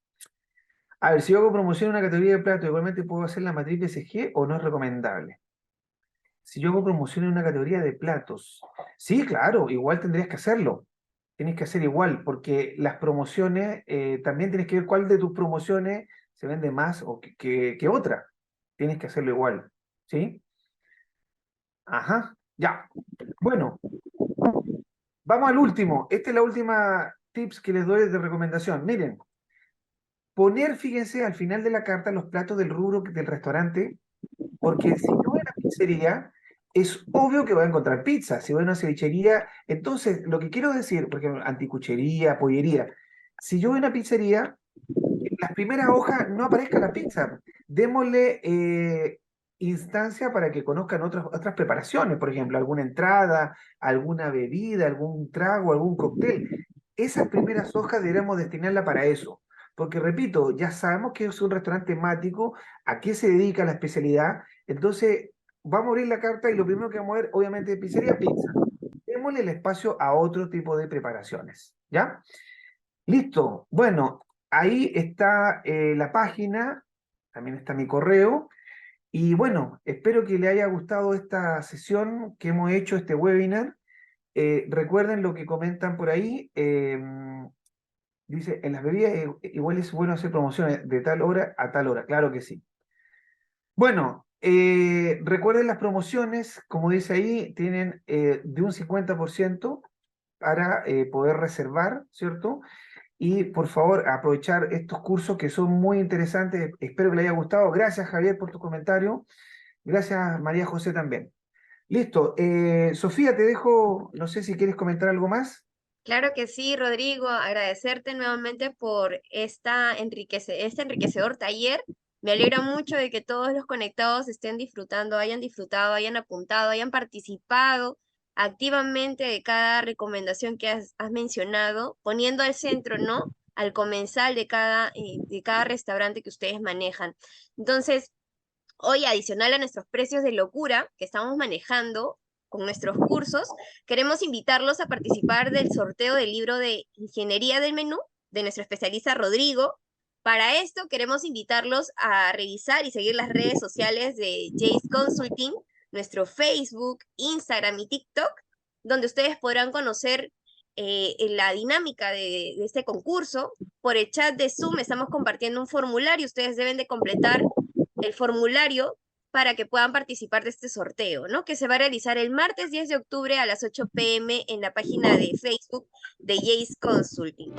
A ver, si yo hago promoción en una categoría de plato, igualmente puedo hacer la matriz BCG o no es recomendable. Si yo hago promoción en una categoría de platos, sí, claro, igual tendrías que hacerlo. Tienes que hacer igual, porque las promociones, también tienes que ver cuál de tus promociones se vende más o que otra. Tienes que hacerlo igual. ¿sí? Ajá, ya. Bueno, vamos al último. Esta es la última tips que les doy de recomendación. Miren, poner, fíjense, al final de la carta los platos del rubro del restaurante, porque si yo voy a una pizzería, es obvio que voy a encontrar pizza. Si voy a una cevichería, entonces lo que quiero decir, porque anticuchería, pollería, si yo voy a una pizzería, en las primeras hojas no aparezca la pizza. Démosle instancia para que conozcan otras preparaciones, por ejemplo, alguna entrada, alguna bebida, algún trago, algún cóctel. Esas primeras hojas deberíamos destinarla para eso. Porque, repito, ya sabemos que es un restaurante temático, a qué se dedica la especialidad. Entonces, vamos a abrir la carta y lo primero que vamos a ver, obviamente, de pizzería, pizza. Démosle el espacio a otro tipo de preparaciones. ¿Ya? Listo. Bueno, ahí está la página, también está mi correo. Y bueno, espero que le haya gustado esta sesión que hemos hecho, este webinar. Recuerden lo que comentan por ahí. Dice, en las bebidas igual es bueno hacer promociones de tal hora a tal hora. Claro que sí. Bueno, recuerden las promociones, como dice ahí, tienen de un 50% para poder reservar, ¿cierto? Y por favor, aprovechar estos cursos que son muy interesantes. Espero que les haya gustado. Gracias, Javier, por tu comentario. Gracias, María José, también. Listo. Sofía, te dejo, no sé si quieres comentar algo más. Claro que sí, Rodrigo, agradecerte nuevamente por este enriquecedor taller. Me alegra mucho de que todos los conectados estén disfrutado, hayan apuntado, hayan participado activamente de cada recomendación que has mencionado, poniendo al centro, ¿no? Al comensal de cada restaurante que ustedes manejan. Entonces, hoy, adicional a nuestros precios de locura que estamos manejando con nuestros cursos, queremos invitarlos a participar del sorteo del libro de Ingeniería del Menú de nuestro especialista Rodrigo. Para esto, queremos invitarlos a revisar y seguir las redes sociales de Jace Consulting, nuestro Facebook, Instagram y TikTok, donde ustedes podrán conocer la dinámica de este concurso. Por el chat de Zoom estamos compartiendo un formulario. Ustedes deben de completar el formulario para que puedan participar de este sorteo, ¿no? Que se va a realizar el martes 10 de octubre a las 8 p.m. en la página de Facebook de Jace Consulting.